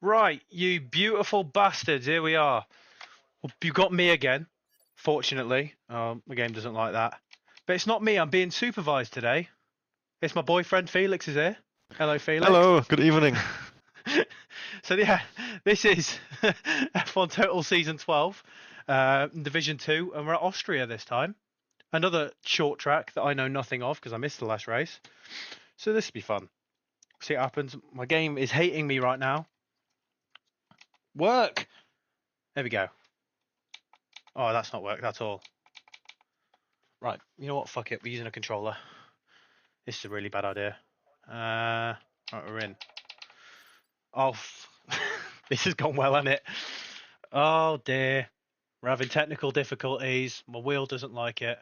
Right, you beautiful bastards, here we are. Well, you got me again, fortunately. The game doesn't like that. But it's not me, I'm being supervised today. It's my boyfriend, Felix is here. Hello, Felix. Hello, good evening. So yeah, this is F1 Total Season 12, Division 2, and we're at Austria this time. Another short track that I know nothing of because I missed the last race. So this will be fun. See what happens. My game is hating me right now. Work! There we go. Oh, that's not worked at all. Right, you know what? Fuck it. We're using a controller. This is a really bad idea. Right, we're in. Oh, this has gone well, hasn't it? Oh dear. We're having technical difficulties. My wheel doesn't like it.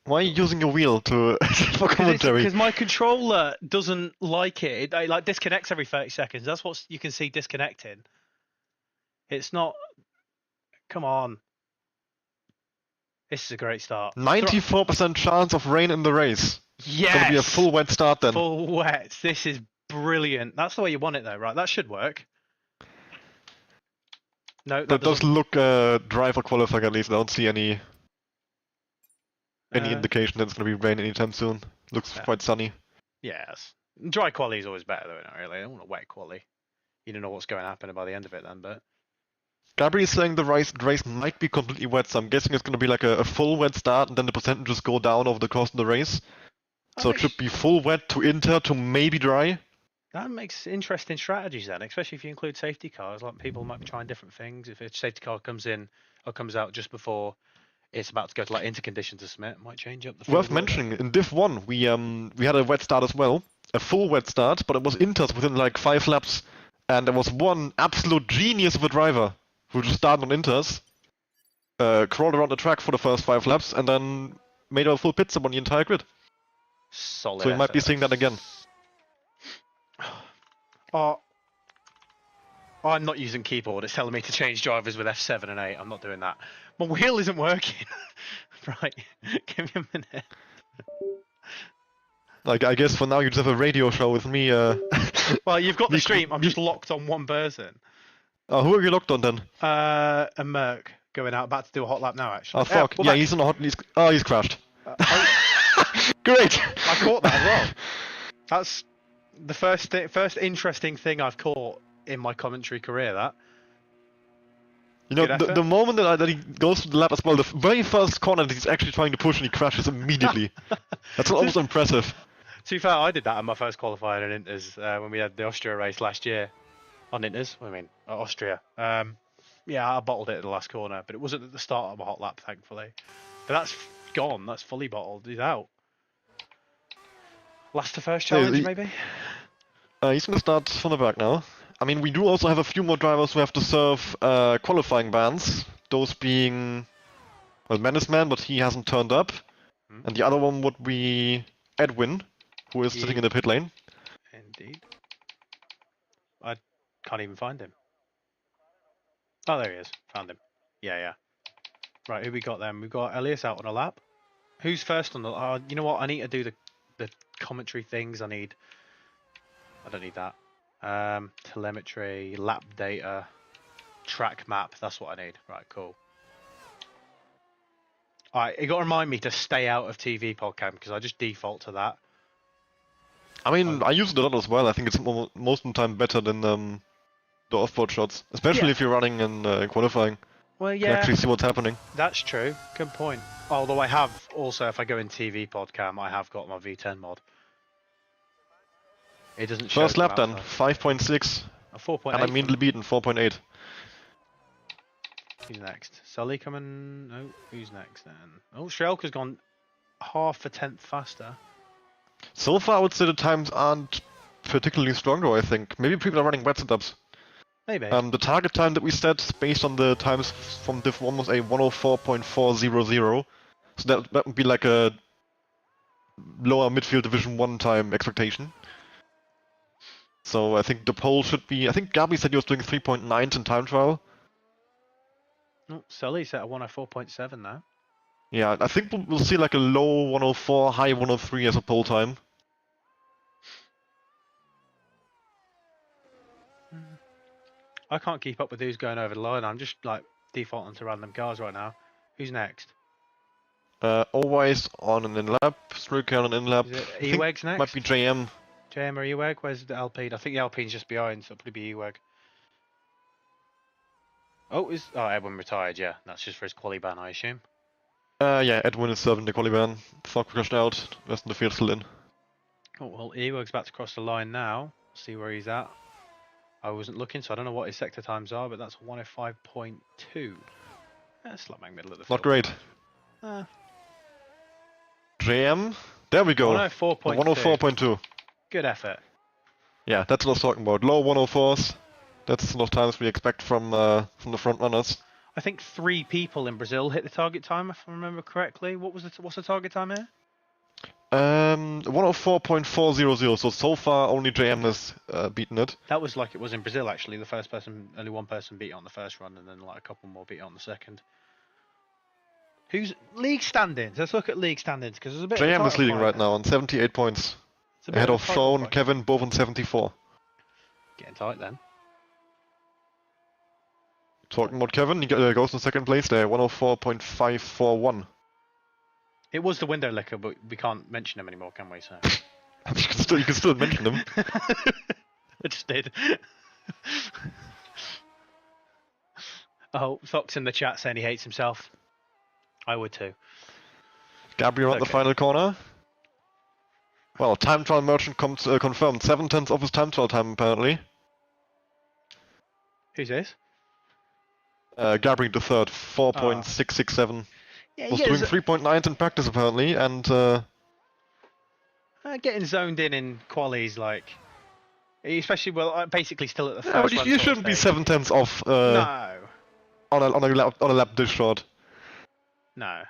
Why are you using your wheel for commentary? Because my controller doesn't like it. It like disconnects every 30 seconds. That's what you can see disconnecting. It's not. Come on. This is a great start. 94% chance of rain in the race. Yes! It's gonna be a full wet start then. Full wet. This is brilliant. That's the way you want it though, right? That should work. No, that does look dry for qualifying at least. I don't see any indication that it's gonna be rain anytime soon. Looks quite sunny. Yes. Dry quality is always better though, not really. I don't want a wet quality. You don't know what's going to happen by the end of it then, but... Gabriel is saying the race might be completely wet, so I'm guessing it's gonna be like a full wet start and then the percentages go down over the course of the race. So it should be full wet to inter to maybe dry. That makes interesting strategies then, especially if you include safety cars. Like people might be trying different things. If a safety car comes in or comes out just before it's about to go to like interconditions to submit, it might change up the field. Worth mentioning, in Div 1 we had a wet start as well. A full wet start, but it was inters within like 5 laps. And there was one absolute genius of a driver who just started on inters, crawled around the track for the first 5 laps, and then made a full pit stop on the entire grid. Solid. So we might be seeing that again. Oh, I'm not using keyboard. It's telling me to change drivers with F7 and 8. I'm not doing that. My wheel isn't working. Right, give me a minute. Like, I guess for now you just have a radio show with me. Well, you've got the stream. I'm just locked on one person. Oh, who are you locked on then? A Merc going out, about to do a hot lap now. Actually. Oh fuck! Yeah, he's on a hot. He's crashed. Great! I caught that as well. That's the first interesting thing I've caught in my commentary career. That. You know, the moment that he goes to the lap as well, the very first corner that he's actually trying to push and he crashes immediately. That's almost impressive. To be fair, I did that in my first qualifying in Inters when we had the Austria race last year. On Inters, I mean, Austria. Yeah, I bottled it at the last corner, but it wasn't at the start of a hot lap, thankfully. But that's gone, that's fully bottled, he's out. Last to first challenge, maybe? He's going to start from the back now. I mean, we do also have a few more drivers who have to serve qualifying bans. Those being, well, Menace Man, but he hasn't turned up. And the other one would be Edwin, who is sitting in the pit lane. Indeed. I can't even find him. Oh, there he is. Found him. Yeah. Right, who we got then? We've got Elias out on a lap. Who's first on the... you know what? I need to do the commentary things. I don't need that. Telemetry, lap data, track map. That's what I need. Right, cool. Alright, you got to remind me to stay out of TV podcast because I just default to that. I mean, I use it a lot as well. I think it's most of the time better than the off-board shots, especially if you're running in qualifying. Well, yeah. You can actually see what's happening. That's true. Good point. Although I have also, if I go in TV podcast, I have got my V10 mod. It doesn't show. First lap then, 5.6. 4.8. And I immediately beaten 4.8. Who's next? Sully coming? No, who's next then? Oh, Strelka's gone half a tenth faster. So far, I would say the times aren't particularly strong though, I think. Maybe people are running wet setups. Maybe. The target time that we set based on the times from Div 1 was a 104.400. So that would be like a lower midfield Division 1 time expectation. So I think the poll should be... I think Gabi said he was doing 3.9 in time trial. Oh, Sully's at a 104.7 now. Yeah, I think we'll see like a low 104, high 103 as a poll time. I can't keep up with who's going over the line. I'm just like defaulting to random cars right now. Who's next? Always on an in-lap, Struker on an in-lap. Is it I think Eweg's next? might be JM. JM or Eweg? Where's the Alpine? I think the Alpine's just behind, so it'll probably be Eweg. Oh, Edwin retired, yeah. That's just for his quali ban, I assume. Yeah, Edwin is serving the quali ban. Thog crashed out, rest of the field still in. Oh, well, Eweg's about to cross the line now. See where he's at. I wasn't looking, so I don't know what his sector times are, but that's 105.2. That's like middle of the field. Not great. Uh, JM, there we go. 104.2. 104.2. Good effort. Yeah, that's what I was talking about. Low 104s. That's the sort of times we expect from the front runners. I think 3 people in Brazil hit the target time, if I remember correctly. What's the target time here? 104.400. So far only JM has beaten it. That was like it was in Brazil actually. Only one person beat it on the first run, and then like a couple more beat it on the second. Who's league standings? Let's look at league standings because there's a bit. JM is leading right now on 78 points, ahead of Sean, Kevin, both on 74. Getting tight then. Talking about Kevin, he goes in second place there, 104.541. It was the window licker, but we can't mention him anymore, can we? So you can still mention him. I just did. Oh, Fox in the chat saying he hates himself. I would too. Gabriel at the final corner. Well, time trial merchant confirmed 7/10 of his time trial time apparently. Who's this? Gabriel the third, 4.667. Yeah, Was doing 3.9s in practice apparently, and getting zoned in qualies like, especially basically still at the first. Yeah, you shouldn't be 7/10 off. No. On a lap this short. No.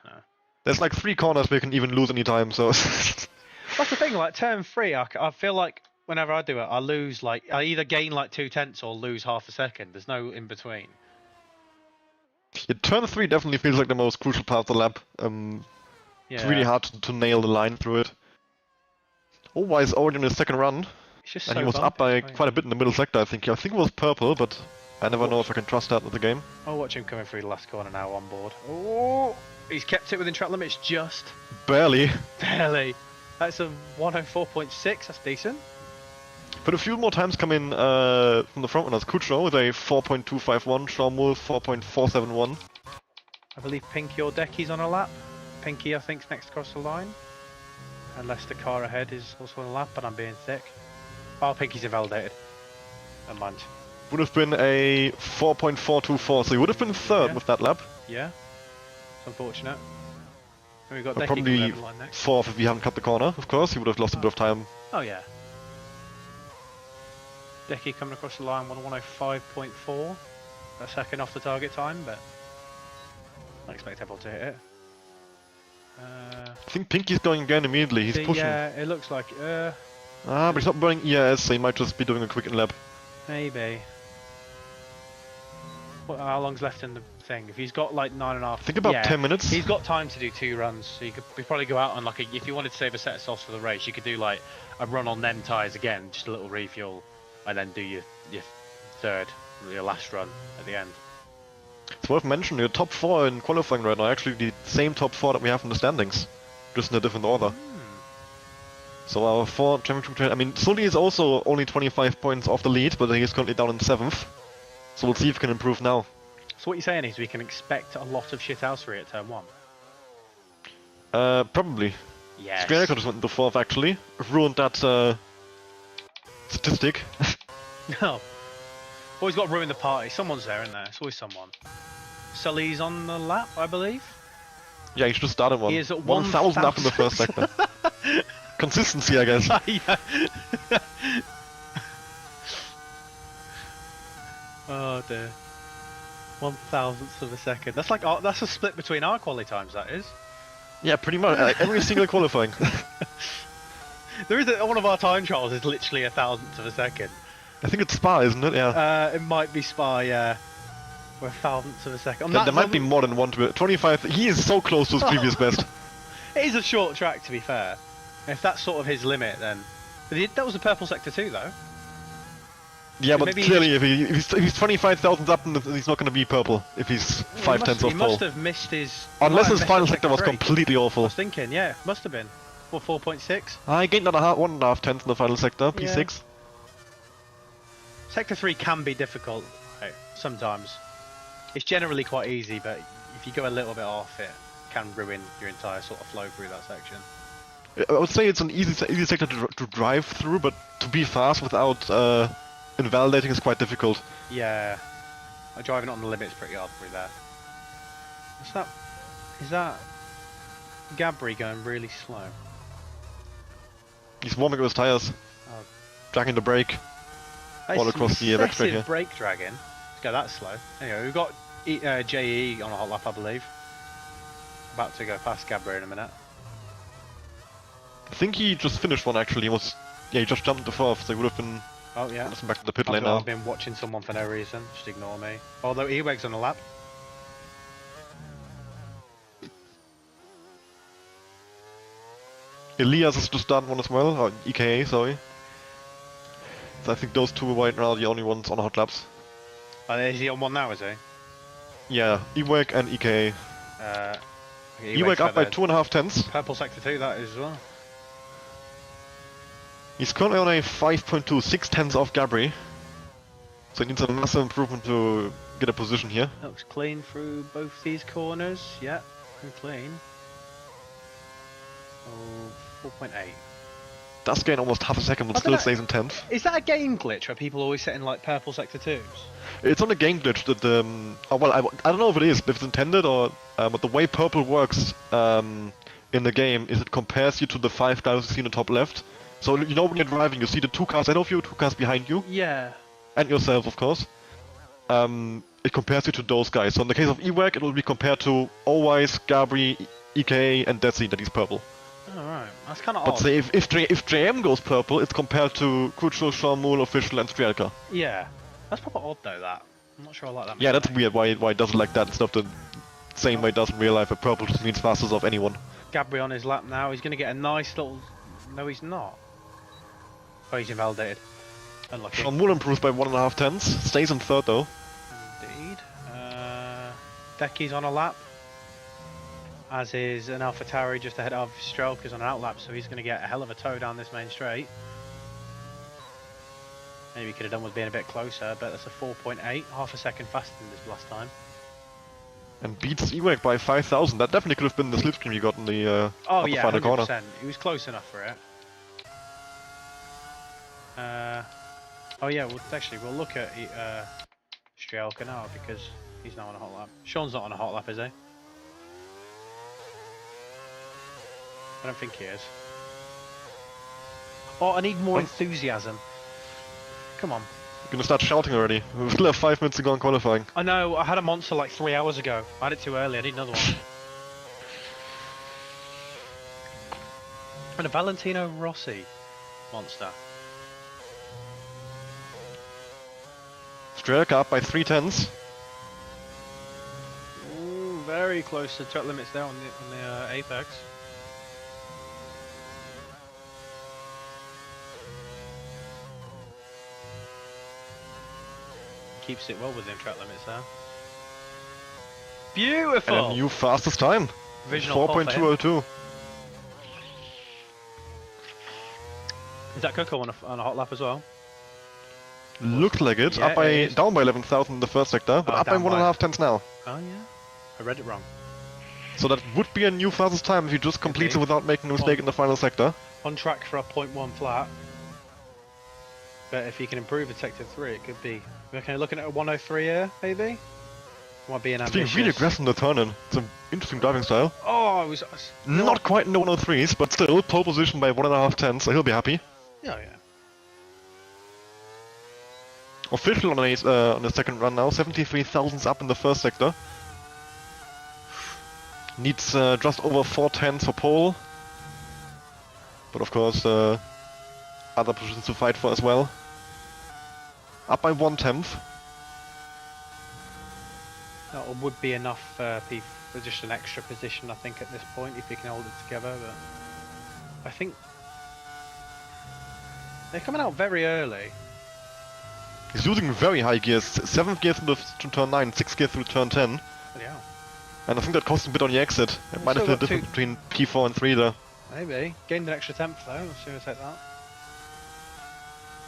There's like 3 corners where you can even lose any time, so. That's the thing. Like turn 3, I feel like whenever I do it, I lose I either gain like 0.2 or lose half a second. There's no in between. Yeah, turn 3 definitely feels like the most crucial part of the lap. It's really hard to nail the line through it. Always already in his second run, and he was up by quite a bit in the middle sector. I think it was purple, but I never know if I can trust that with the game. I'll watch him coming through the last corner now on board. Oh, he's kept it within track limits just barely. That's a 104.6. That's decent. But a few more times come in from the front runners. Kucho with a 4.251, Schaumul 4.471. I believe Pinky or Decky's on a lap. Pinky, I think, is next across the line. Unless the car ahead is also on a lap, but I'm being thick. Oh, Pinky's invalidated. Never mind. Would have been a 4.424, so he would have been third with that lap. Yeah. It's unfortunate. And we've got but Decky probably coming over the line next. fourth if he hadn't cut the corner, of course. He would have lost a bit of time. Oh, yeah. Decky coming across the line, 105.4. A second off the target time, but I expect everyone to hit it. I think Pinky's going again immediately. He's pushing. Yeah, it looks like. But he's not burning EIS, so he might just be doing a quick lap. Maybe. How long's left in the thing? If he's got like 9.5. I think about 10 minutes. He's got time to do 2 runs, so you could probably go out on like if you wanted to save a set of softs for the race, you could do like a run on them tyres again, just a little refuel, and then do your last run at the end. It's worth mentioning, your top 4 in qualifying right now are actually the same top 4 that we have in the standings, just in a different order. So our 4 championship, I mean, Sully is also only 25 points off the lead, but he is currently down in 7th. So we'll see if we can improve now. So what you're saying is we can expect a lot of shithousery at turn 1? Probably. Yes. Square just went into 4th actually. Ruined that statistic. No. Always got to ruin the party. Someone's there, isn't there? It's always someone. Sully's on the lap, I believe. Yeah, he just started one. He is at 1,000 up in the first sector. Consistency, I guess. Oh dear. 1,000th of a second. That's like that's a split between our quali times. That is. Yeah, pretty much. Every single qualifying. There is one of our time trials is literally 1,000th of a second. I think it's Spa, isn't it? Yeah. It might be Spa. Yeah. We're 1,000th of a second. There might be more than one to it. 25. He is so close to his previous best. It is a short track, to be fair. If that's sort of his limit, then. But that was a purple sector too, though. Yeah, So but maybe clearly if he's 25,000 up, then he's not going to be purple if he's 5/10 he off must pole. have missed his. Unless his final sector sector was 3. completely I awful. was thinking, yeah, must have been. What, 4.6? I gained another 1.5 tenths in the final sector, Yeah. P6. Sector 3 can be difficult, right, sometimes. It's generally quite easy, but if you go a little bit off, it can ruin your entire sort of flow through that section. I would say it's an easy sector to drive through, but to be fast without invalidating is quite difficult. Yeah, driving on the limit's pretty hard through there. What's that? Is that Gabri going really slow? He's warming up his tires, Oh, dragging the brake all across the back straight here. brake dragging. Let's go that slow. Anyway, we've got JE on a hot lap, I believe. About to go past Gabri in a minute. I think he just finished one actually. He just jumped the fourth, so he would have been. Oh yeah. Back to the pit lane now. I've been watching someone for no reason. Just ignore me. Although Eweg's on a lap. Elias has just done one as well, or EKA, sorry. So I think those two right now are the only ones on hot laps. Is he on one now, is he? Yeah, Eweg and EKA. Eweg up by 2.5 tenths. Purple sector 2, that is as well. He's currently on a 5.2, 6 tenths off Gabri. So he needs a massive improvement to get a position here. Looks clean through both these corners. Yeah, pretty clean. Oh, 4.8. Does gain almost half a second, but still stays in 10th. Is that a game glitch where people always set in like purple sector 2s? It's on a game glitch that well, I don't know if it is, if it's intended or but the way purple works in the game is it compares you to the 5 guys you see in the top left. So you know when you're driving, you see the 2 cars ahead of you, 2 cars behind you. Yeah. And yourself, of course. It compares you to those guys. So in the case of Eweg, it will be compared to Alwise, Gabri, EK, and Desi that he's purple. Alright, that's kind of odd. odd. But say if JM goes purple, it's compared to Kucho, Sharmul, Official, and Strielka. Yeah. That's proper odd though, that. I'm not sure I like that. Yeah, that's weird why it does it like that instead of the same way it does in real life, where purple just means fastest of anyone. Gabri on his lap now, he's going to get a nice little... No, he's not. Oh, he's invalidated. Unlucky. Sharmul improves by 1.5 tenths, stays in 3rd though. Indeed. Decky's on a lap. As is an AlphaTauri just ahead of Strelka's on an outlap, so he's going to get a hell of a tow down this main straight. Maybe he could have done with being a bit closer, but that's a 4.8, half a second faster than this last time. And beats Eweg by 5,000. That definitely could have been the slipstream you got in the oh yeah, final 100%. corner. He was close enough for it. Oh yeah, we'll look at Strielka now because he's now on a hot lap. Sean's not on a hot lap, is he? I don't think he is. Oh, I need more enthusiasm. Come on. You're gonna start shouting already. We still have 5 minutes to go on qualifying. I know, I had a monster like 3 hours ago. I had it too early, I need another one. And a Valentino Rossi monster. Strielka up by 3 tenths. Ooh, very close to track limits there on the apex. Keeps it well within track limits there. Beautiful! And a new fastest time. 4.202. Is that Coco on a hot lap as well? Looks like it. Yeah, Up by down by 11,000 in the first sector, but up by 1.5 tenths now. Oh yeah, I read it wrong. So that would be a new fastest time if you just complete it without making a mistake in the final sector. On track for a 0.1 flat. But if you can improve in sector 3, it could be. We're looking at a 103 here, maybe? Might be an ambitious. It's being really aggressive in the turn-in. It's an interesting driving style. Oh, it was... Not quite in the 103s, but still, pole position by 1.5 tenths, so he'll be happy. Oh yeah. Official on the second run now, 73 thousandths up in the first sector. Needs just over 4 tenths for pole. But of course, other positions to fight for as well. Up by 1 tenth. That would be enough for just an extra position, I think, at this point, if you can hold it together. But I think they're coming out very early. He's losing very high gears. 7th gear through to turn 9, 6th gear through turn 10. Yeah. And I think that cost him a bit on the exit. It might have been a difference between P4 and 3 there. Maybe. Gained an extra temp though, as soon as I take that.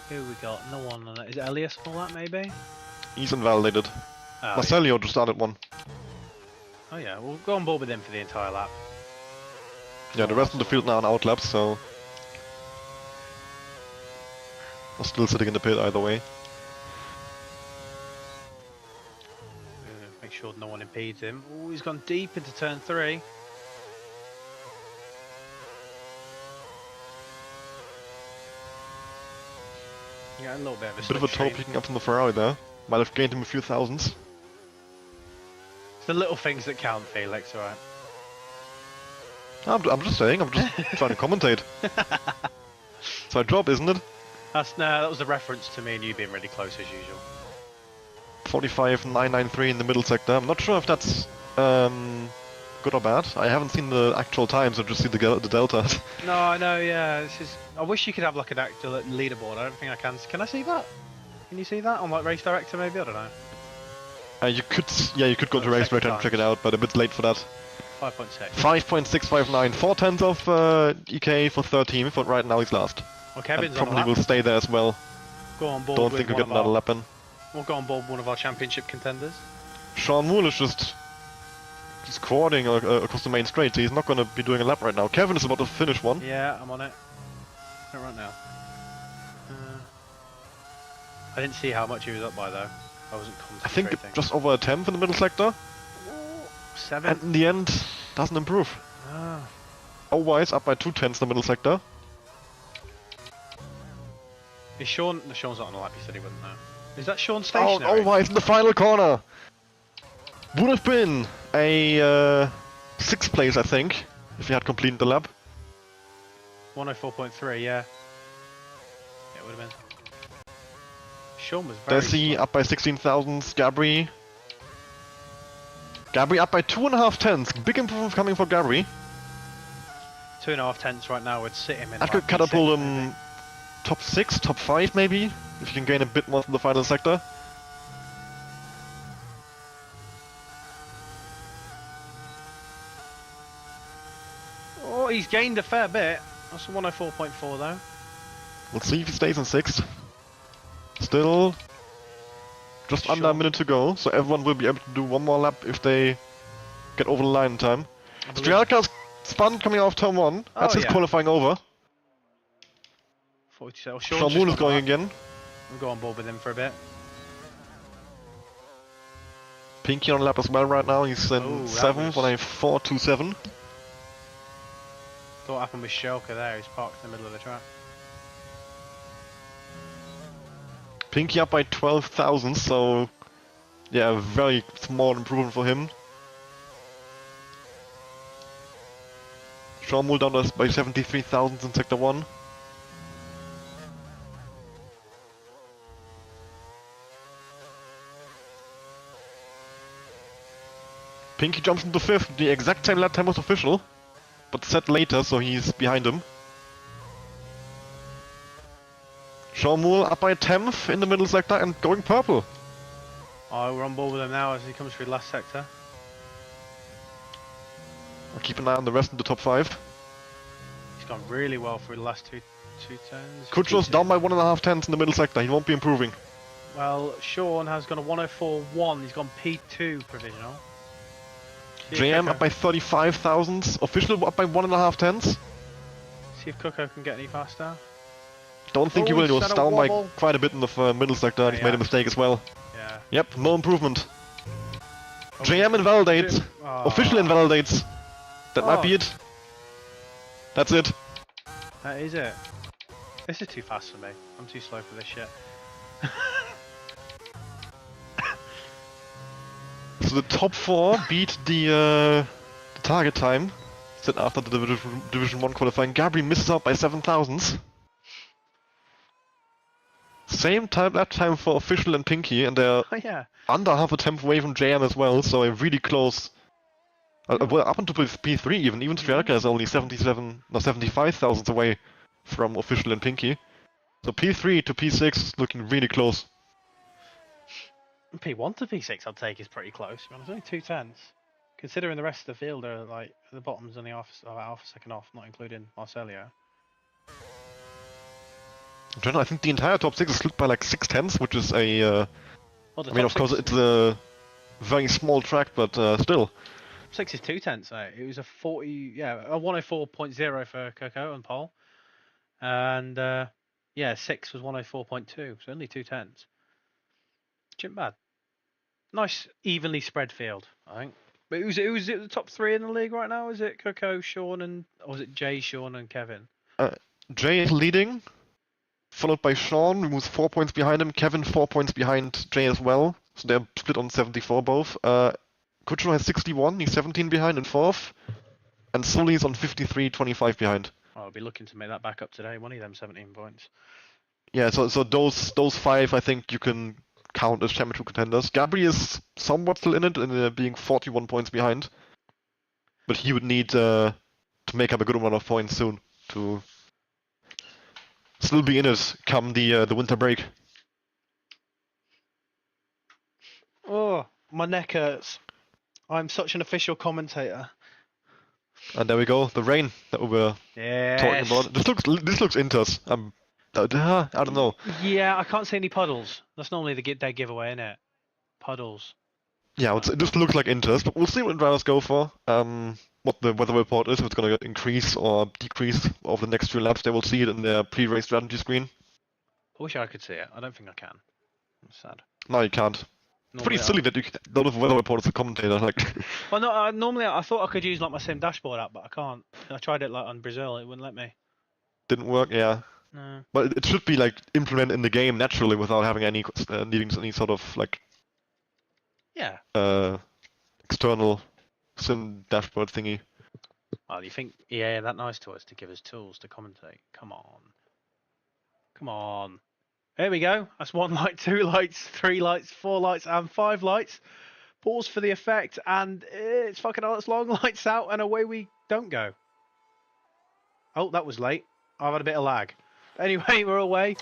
Who we got? No one on it. Is it Elias on that maybe? He's invalidated. Oh, Marcelio just started one. Oh yeah, we'll go on board with him for the entire lap. Yeah, the rest of the field now on outlaps, so... I'm still sitting in the pit either way. Make sure no one impedes him. Oh, he's gone deep into turn 3. Yeah, a little bit of a Bit of a toe picking up from the Ferrari there. Might have gained him a few thousands. It's the little things that count, Felix, alright? I'm just saying, I'm just trying to commentate. It's our job, isn't it? That was a reference to me and you being really close as usual. 45.993 in the middle sector. I'm not sure if that's good or bad. I haven't seen the actual times, I just see the delta. No, I know, yeah. I wish you could have like an actual leaderboard. I don't think I can. Can I see that? Can you see that on like Race Director maybe? I don't know. You could go to Race Director and check it out, but a bit late for that. 5.6. 5.659. 4/10 of EK for 13th, but right now he's last. Well, Kevin's and probably will stay there as well. Go on board. Don't think we'll get another lap in. We'll go on board with one of our championship contenders. Sean Moore is just quading across the main straight, so he's not going to be doing a lap right now. Kevin is about to finish one. Yeah, I'm on it. Right now. I didn't see how much he was up by though. I wasn't concentrating. I think just over a 10th in the middle sector. 7. And in the end, doesn't improve. Ah. Otherwise, up by 2/10 in the middle sector. Is Sean? No, Sean's not on the lap. He said he wouldn't know. Is that Sean stationary? Otherwise, in the final corner. Would have been a 6th place, I think, if he had completed the lap. 104.3, yeah. It would have been. Sean was very Desi slow. up by 16,000. Gabri up by 2.5 tenths. Big improvement coming for Gabri. 2.5 tenths right now would sit him in. That could catapult him top 6, top 5 maybe, if you can gain a bit more from the final sector. Oh, he's gained a fair bit. That's a 104.4 though. We'll see if he stays in 6th. Still just under a minute to go, so everyone will be able to do one more lap if they get over the line in time. Strielka's spun coming off turn 1. That's his qualifying over. 47. Sean Moon is going again. We'll go on board with him for a bit. Pinky on lap as well right now. He's in 7th on a 4.27. What happened with Shelka there? He's parked in the middle of the track. Pinky up by 12,000, so yeah, a very small improvement for him. Sean Moore down by 73,000 in sector 1. Pinky jumps into 5th, the exact same lap time was official, but set later, so he's behind him. Sean Moore up by 10th in the middle sector and going purple. Oh, we're on board with him now as he comes through the last sector. I'll keep an eye on the rest of the top 5. He's gone really well through the last two turns. Kutro's down by 1.5 tenths in the middle sector, he won't be improving. Well, Sean has gone a 104.1, he's gone P2 provisional. JM up by 35,000, official up by 1.5 tenths. See if Coco can get any faster. Don't think he will, he was down by quite a bit in the middle sector and he's made a mistake as well. Yeah. Yep, no improvement. JM invalidates, official invalidates. That might be it. That's it. That is it. This is too fast for me. I'm too slow for this shit. So the top 4 beat the target time set after the Division 1 qualifying. Gabri misses out by 7,000. Same lap time for official and Pinky, and they're under half a temp away from JM as well, so a really close. Well, up until P3 even Strielka is only 75,000 away from official and Pinky. So P3 to P6 is looking really close. P1 to P6 I'd take is pretty close. It's only 2/10. Considering the rest of the field are like the bottom's only half a second off, not including Marcelio. In general, I think the entire top 6 is split by like 6/10, which is a... Well, I mean, of course, it's a very small track, but still. 6 is 2/10, mate. It was a 104.0 for Coco on pole. And yeah, 6 was 104.2, so only 2/10. Isn't bad. Nice, evenly spread field, I think. But who's it the top 3 in the league right now? Is it Coco, Sean, or is it Jay, Sean, and Kevin? Jay is leading, followed by Sean, who's 4 points behind him. Kevin 4 points behind Jay as well. So they're split on 74 both. Kuchero has 61, he's 17 behind in 4th. And Sully's on 53, 25 behind. Oh, I'll be looking to make that back up today. One of them 17 points. Yeah, so those 5 I think you can count as championship contenders. Gabri is somewhat still in it, being 41 points behind. But he would need to make up a good amount of points soon to still be in it come the winter break. Oh, my neck hurts. I'm such an official commentator. And there we go, the rain that we were talking about. This looks Inters. I don't know. Yeah, I can't see any puddles. That's normally the dead giveaway, isn't it? Puddles. Yeah, this looks like Inters, but we'll see what drivers go for. What the weather report is, if it's going to increase or decrease over the next few laps. They will see it in their pre-race strategy screen. I wish I could see it. I don't think I can. I'm sad. No, you can't. It's pretty silly that you a lot of weather reporters are commentator. Like. Well, no. Normally, I thought I could use like my sim dashboard app, but I can't. I tried it like on Brazil. It wouldn't let me. Didn't work. Yeah. No. But it should be like implemented in the game naturally without having any needing any sort of like. Yeah. External sim dashboard thingy. Oh, you think EA that nice to us to give us tools to commentate? Come on. Come on. There we go. That's 1 light, 2 lights, 3 lights, 4 lights, and 5 lights. Pause for the effect, and it's fucking hell, it's long. Lights out, and away we don't go. Oh, that was late. I've had a bit of lag. Anyway, we're away.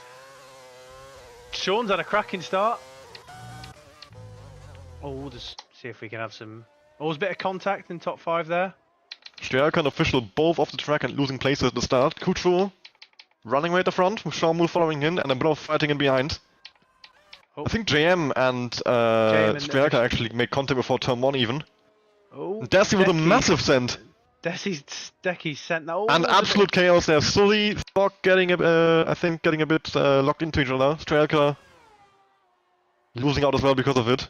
Sean's had a cracking start. Oh, we'll just see if we can have some... Oh, there's a bit of contact in top 5 there. Strelka and Official both off the track and losing places at the start. Kuchero running way at the front, with Sharmul following in, and then both fighting in behind. Oh. I think JM and Strelka actually made contact before turn 1 even. Oh, Desi with a massive send. Decky's sent that. Oh, and absolute chaos there. Sully, Spock getting I think getting a bit locked into each other. Strelka losing out as well because of it.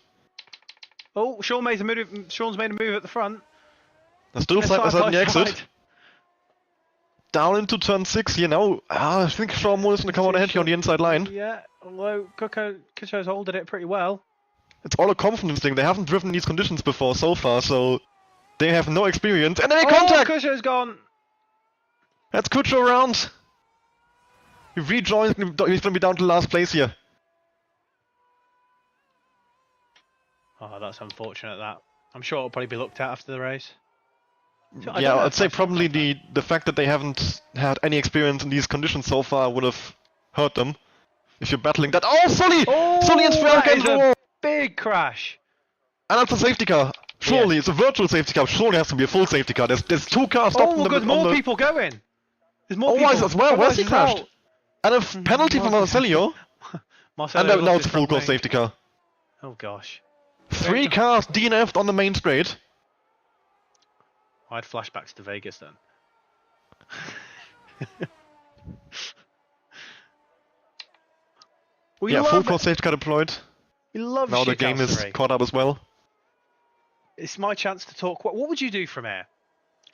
Oh, Sean's made a move at the front. There's still side the exit. Down into turn 6 here now. I think Sean Moore is going to come out ahead here on the inside line. Yeah, although Kucho's holding it pretty well. It's all a confidence thing. They haven't driven these conditions before so far, so they have no experience. And then contact! Kucho's gone! That's Kucho around. He rejoins, he's going to be down to last place here. Oh, that's unfortunate that. I'm sure it'll probably be looked at after the race. Yeah, I'd say probably the fact that they haven't had any experience in these conditions so far would have hurt them. If you're battling that. Oh, Sully! Oh, Sully and Strelka into the wall! Big crash! And that's a safety car. Surely, it's a virtual safety car. Surely it has to be a full safety car. There's 2 cars stopped on the... Oh, there's more people going! There's more people! As well, where's he crashed? And a penalty for Marcelio. And now it's a full course safety car. Oh gosh. 3 cars DNF'd on the main straight. I had flashbacks to Vegas then. Full course safety car deployed. We love now the game is caught up as well. It's my chance to talk. What would you do from here?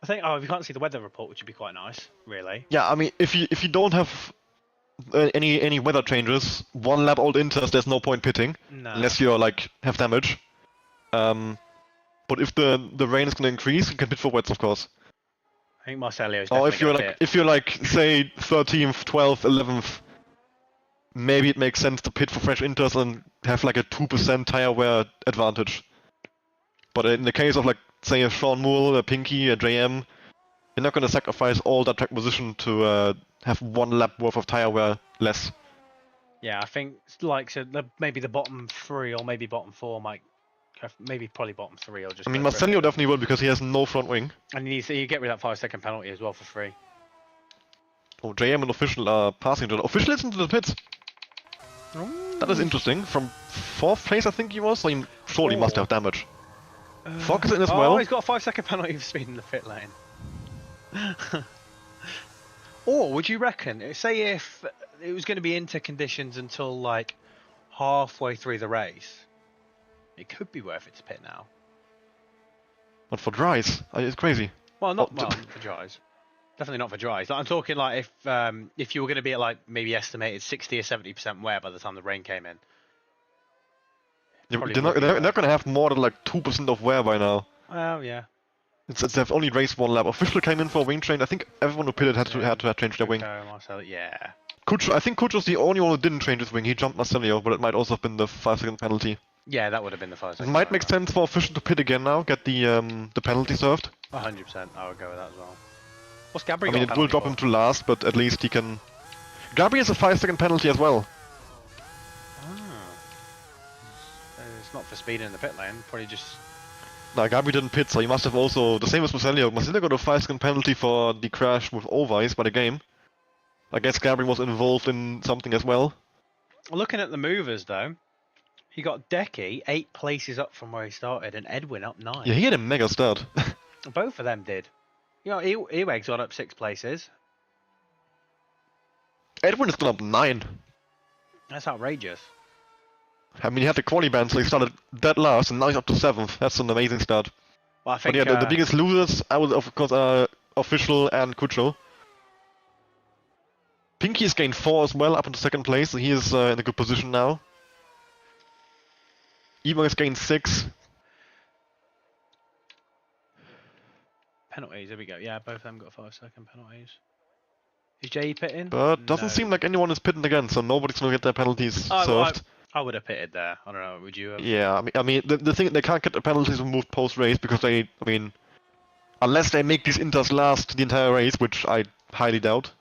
I think, if you can't see the weather report, which would be quite nice, really. Yeah, I mean, if you don't have any weather changes, 1 lap old Inters, there's no point pitting. No. Unless you're like have damage. But if the rain is going to increase, you can pit for wets, of course. I think Marcelio's definitely if you're like say 13th, 12th, 11th, maybe it makes sense to pit for fresh Inters and have like a 2% tire wear advantage. But in the case of like say a Sean Moore, a Pinky, a JM, you're not going to sacrifice all that track position to have 1 lap worth of tire wear less. Yeah, I think like so maybe the bottom 3 or maybe bottom 4 might maybe probably bottom 3 or just I mean, go for Marcelio it. definitely will because he has no front wing. And you get rid of that 5-second penalty as well for free. Oh, JM and Official are passing to the... Official is into the pits! That is interesting. From 4th place, I think he was, so he surely must have damage. Fog is in as well. Oh, he's got a 5-second penalty for speed in the pit lane. Or would you reckon, say if it was going to be into conditions until like halfway through the race, it could be worth it to pit now. Not for dries. It's crazy. Well, not for dries. Definitely not for dries. I'm talking like if you were going to be at like maybe estimated 60 or 70% wear by the time the rain came in. They're not going to have more than like 2% of wear by now. Oh yeah. They've only raced 1 lap. Official came in for a wing change. I think everyone who pitted had to change their wing. Yeah. I think Kucho's the only one who didn't change his wing. He jumped Marcelio, but it might also have been the 5-second penalty. Yeah, that would have been the 5 It second. might make sense for Official to pit again now, get the penalty served. 100%. I would go with that as well. What's Gabri? I mean, it will drop him to last, but at least he can. Gabri has a 5-second penalty as well. It's not for speed in the pit lane. Probably just. No, Gabri didn't pit, so he must have also the same as Marcelio. Marcelio got a 5-second penalty for the crash with Ovice by the game. I guess Gabri was involved in something as well. Looking at the movers though, he got Decky 8 places up from where he started, and Edwin up 9. Yeah, he had a mega start. Both of them did. You know, Eweg's got up 6 places. Edwin has gone up 9. That's outrageous. I mean, he had the quali ban, so he started dead last, and now he's up to 7th. That's an amazing start. Well, I think. But yeah, the biggest losers, I would of course Official and Kucho. Pinky has gained 4 as well, up into 2nd place, so he is in a good position now. Evo has gained 6. Penalties, there we go. Yeah, both of them got 5-second penalties. Is Jay pitting? But doesn't seem like anyone is pitting again, so nobody's gonna get their penalties served. I would have pitted there. I don't know. Would you have? Yeah, I mean, the thing they can't get the penalties removed post race because unless they make these inters last the entire race, which I highly doubt.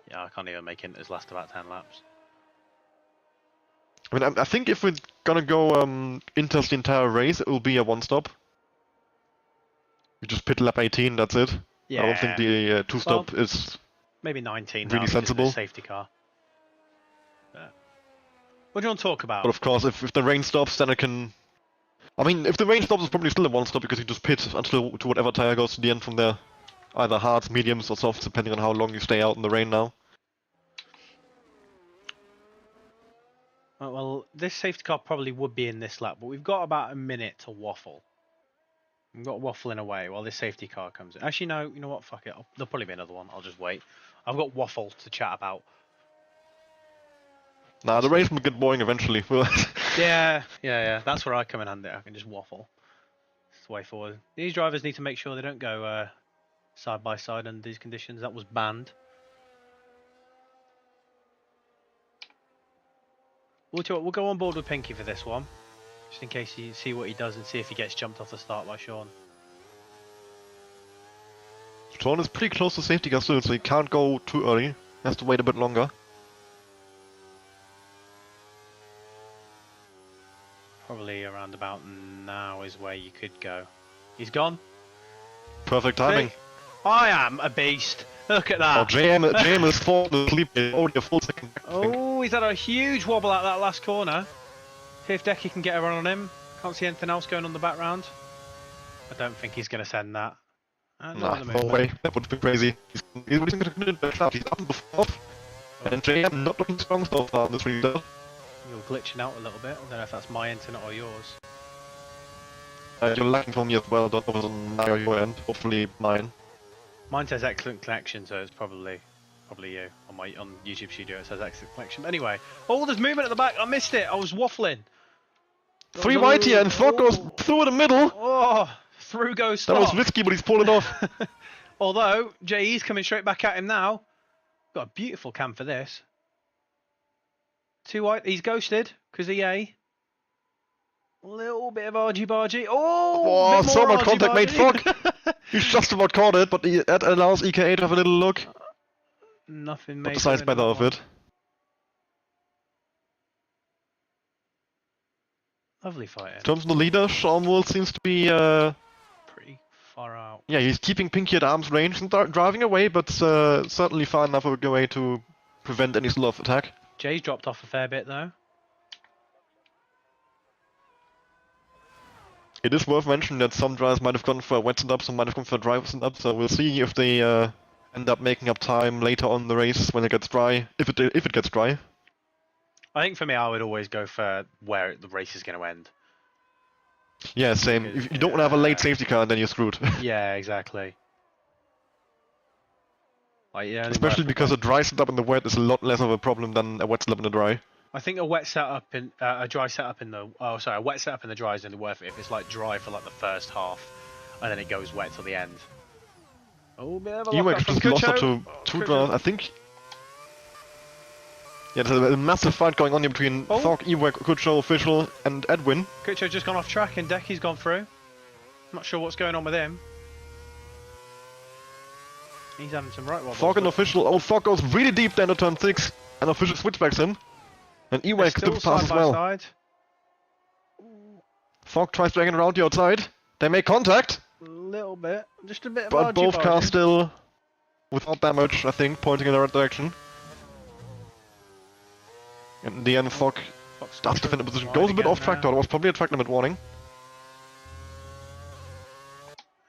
Yeah, I can't even make inters last about 10 laps. I mean, I think if we're gonna go inters the entire race, it will be a 1-stop. We just pit lap 18, that's it. Yeah. I don't think the 2-stop is maybe 19 really sensible. Safety car. What do you want to talk about? But of course, if the rain stops, then I can. I mean, if the rain stops, it's probably still a 1-stop because you just pit until to whatever tire goes to the end from there. Either hards, mediums, or softs, depending on how long you stay out in the rain now. Well, this safety car probably would be in this lap, but we've got about a minute to waffle. We've got waffling away while this safety car comes in. Actually, no, you know what? Fuck it. There'll probably be another one. I'll just wait. I've got waffle to chat about. Nah, the race will get boring eventually. Yeah. That's where I come in handy. I can just waffle. It's the way forward. These drivers need to make sure they don't go side by side under these conditions. That was banned. We'll go on board with Pinky for this one, just in case you see what he does and see if he gets jumped off the start by Sean. Sean is pretty close to safety car soon, so he can't go too early. He has to wait a bit longer. Probably around about now is where you could go. He's gone. Perfect timing. I am a beast. Look at that. Oh, JM is falling asleep. Only a full second. Oh, he's had a huge wobble out that last corner. See if Decky can get a run on him. Can't see anything else going on the background. I don't think he's going to send that. Nah, no way. That would be crazy. He's going to do that. He's up in the 4th. And JM not looking strong so far in this result. You're glitching out a little bit. I don't know if that's my internet or yours. You're lagging for me as well. Don't know if it's on my or your end. Hopefully mine. Mine says excellent connection, so it's probably you. On YouTube Studio it says excellent connection. But anyway, oh, there's movement at the back. I missed it. I was waffling. 3 right here, and Fog goes through the middle. Oh, through goes Stock. That was risky, but he's pulled it off. Although JE's coming straight back at him now. Got a beautiful cam for this. 2 white. He's ghosted because of EA. Little bit of argy-bargy. Oh, so much contact made Fog. He's just about caught it, but that allows EK to have a little look. Nothing but made. besides better of it. Lovely fighting. In terms of the leader, Sean Wool seems to be Pretty far out. yeah, he's keeping Pinky at arm's range and driving away, but certainly far enough away to prevent any sort of attack. Jay's dropped off a fair bit though. It is worth mentioning that some drivers might have gone for a wet setup, some might have gone for a dry setup, so we'll see if they end up making up time later on in the race when it gets dry, if it gets dry. I think for me, I would always go for where the race is going to end. Yeah, same. If you don't want to have a late safety car, then you're screwed. Yeah, exactly. Like, yeah, Especially because a dry setup in the wet is a lot less of a problem than a wet setup in the dry. I think a wet setup in a dry setup in the a wet setup in the dry is only worth it if it's like dry for like the first half, and then it goes wet till the end. Oh, bit of a Ewek just lost up to two drivers. I think. Yeah, there's a massive fight going on here between Thog, Ewek, Kucho, Official, and Edwin. Kucho's just gone off track and Decky's gone through. Not sure what's going on with him. He's having some right wobbles. Thog and Official. Oh, Thog goes really deep down to turn 6, and Official switchbacks him. And Ewek still pass as well. Side. Thog tries dragging around the outside. They make contact. A little bit. Just a bit of but both cars still without damage, I think, pointing in the right direction. And in the end, Thog does defend the position. Goes a bit off track though. It was probably a track limit warning.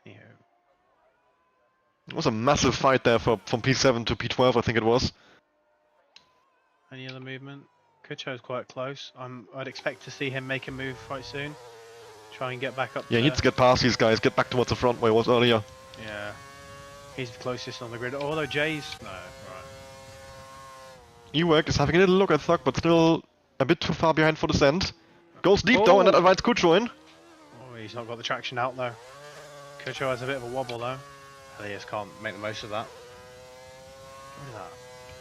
Yeah. It was a massive fight there from P7 to P12, I think it was. Any other movement? Kucho's quite close. I'd expect to see him make a move quite soon. Try and get back up. Yeah, he needs to get past these guys, get back towards the front where he was earlier. Yeah. He's the closest on the grid. Although Jay's... No, right. Ewek is having a little look at Thug, but still a bit too far behind for descent. Goes deep though, and that invites Kucho in. Oh, he's not got the traction out though. Kucho has a bit of a wobble though. Elias can't make the most of that. Look at that.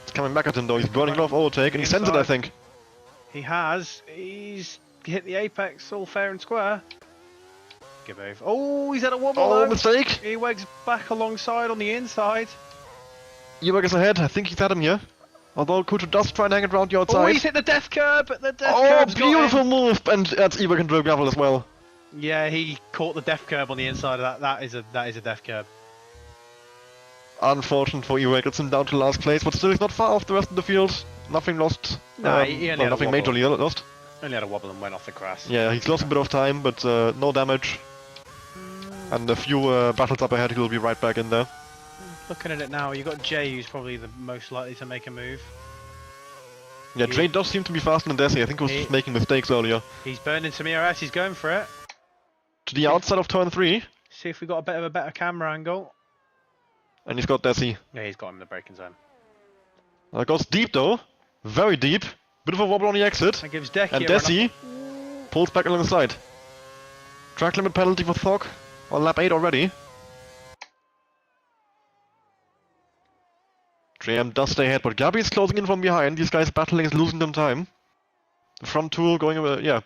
It's coming back at him though, he's running off overtake, and he sends it, I think. He has. He's hit the apex all fair and square. Give over. Oh, he's had a wobble though. Mistake! Ewek's back alongside on the inside. Ewek is ahead, I think he's had him here. Although Kucho does try and hang it around the outside. Oh, he's hit the death curb, but the death curb's beautiful move! And that's Ewek and gravel as well. Yeah, he caught the death curb on the inside of that. That is a death curb. Unfortunate for Ewek, it's him down to last place, but still he's not far off the rest of the field. Nothing lost. No, he only had nothing majorly lost. Only had a wobble and went off the grass. Yeah, he's lost a bit of time, but no damage. And a few battles up ahead, he'll be right back in there. Looking at it now, you've got Jay, who's probably the most likely to make a move. Yeah, Jay does seem to be faster than Desi. I think he was just making mistakes earlier. He's burning some ERS, he's going for it. To the outside of turn 3. See if we got a bit of a better camera angle. And he's got Desi. Yeah, he's got him in the braking zone. Goes deep though. Very deep. Bit of a wobble on the exit. That gives Decky and Desi pulls back along the side. Track limit penalty for Thog on lap 8 already. JM does stay ahead, but Gabi is closing in from behind. These guys battling is losing them time. The front two going over, yeah,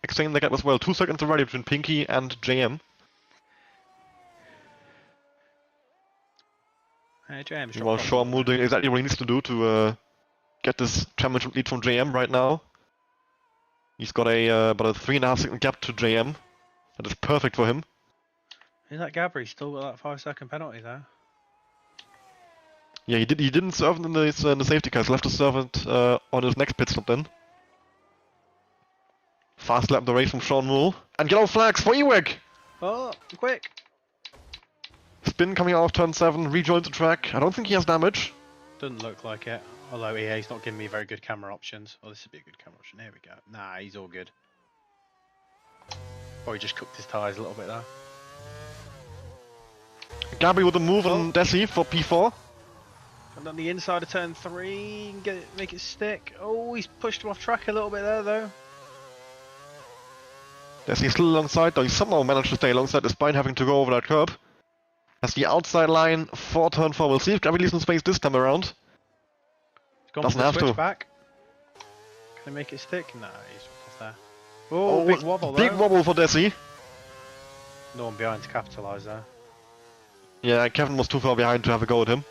extending the gap as well. 2 seconds already between Pinky and JM. JM's well, Sean Moore doing exactly what he needs to do to get this championship lead from JM right now. He's got about a 3.5 second gap to JM. That is perfect for him. Is that Gabri still got that 5-second penalty there? Yeah, he didn't serve it in the safety car. He's left to serve it on his next pit stop then. Fast lap the race from Sean Moore. And yellow flags for Ewek! Oh, quick! Spin coming out of turn 7, rejoins the track. I don't think he has damage. Doesn't look like it. Although EA's not giving me very good camera options. Oh, this would be a good camera option. Here we go. Nah, he's all good. Or he just cooked his tyres a little bit there. Gabi with a move on Desi for P4. And on the inside of turn 3, make it stick. Oh, he's pushed him off track a little bit there though. Desi's still alongside though. He somehow managed to stay alongside despite having to go over that curb. That's the outside line for turn 4. We'll see if Gabi leaves some space this time around. Doesn't have to. Back. Can he make it stick? Nah, he's off there. Oh, big wobble Big wobble for Desi. No one behind to capitalise there. Yeah, Kevin was too far behind to have a go at him.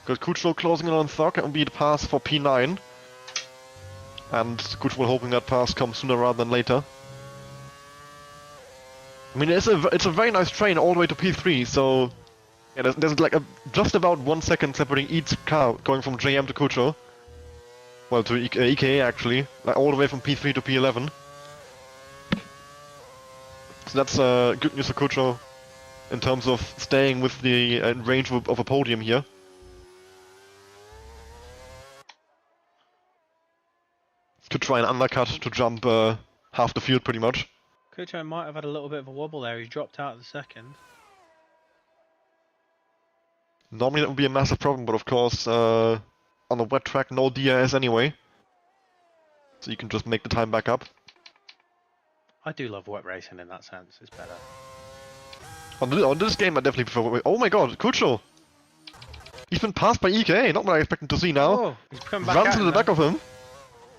Got Kuchel closing in on Thog, and will be the pass for P9. And Kuchel hoping that pass comes sooner rather than later. I mean, it's a very nice train all the way to P3, so yeah, there's like just about 1 second separating each car going from JM to Kuchel. Well, to EKA actually, like all the way from P3 to P11. So that's good news for Kuchel in terms of staying with the range of a podium here. To try and undercut to jump half the field pretty much. Kucho might have had a little bit of a wobble there. He's dropped out of the second. Normally that would be a massive problem, but of course on a wet track no DRS anyway. So you can just make the time back up. I do love wet racing in that sense. It's better. On this game I definitely prefer. Oh my god, Kucho! He's been passed by EK, not what I expected to see now. Oh, he's come back Runs out into the now. back of him.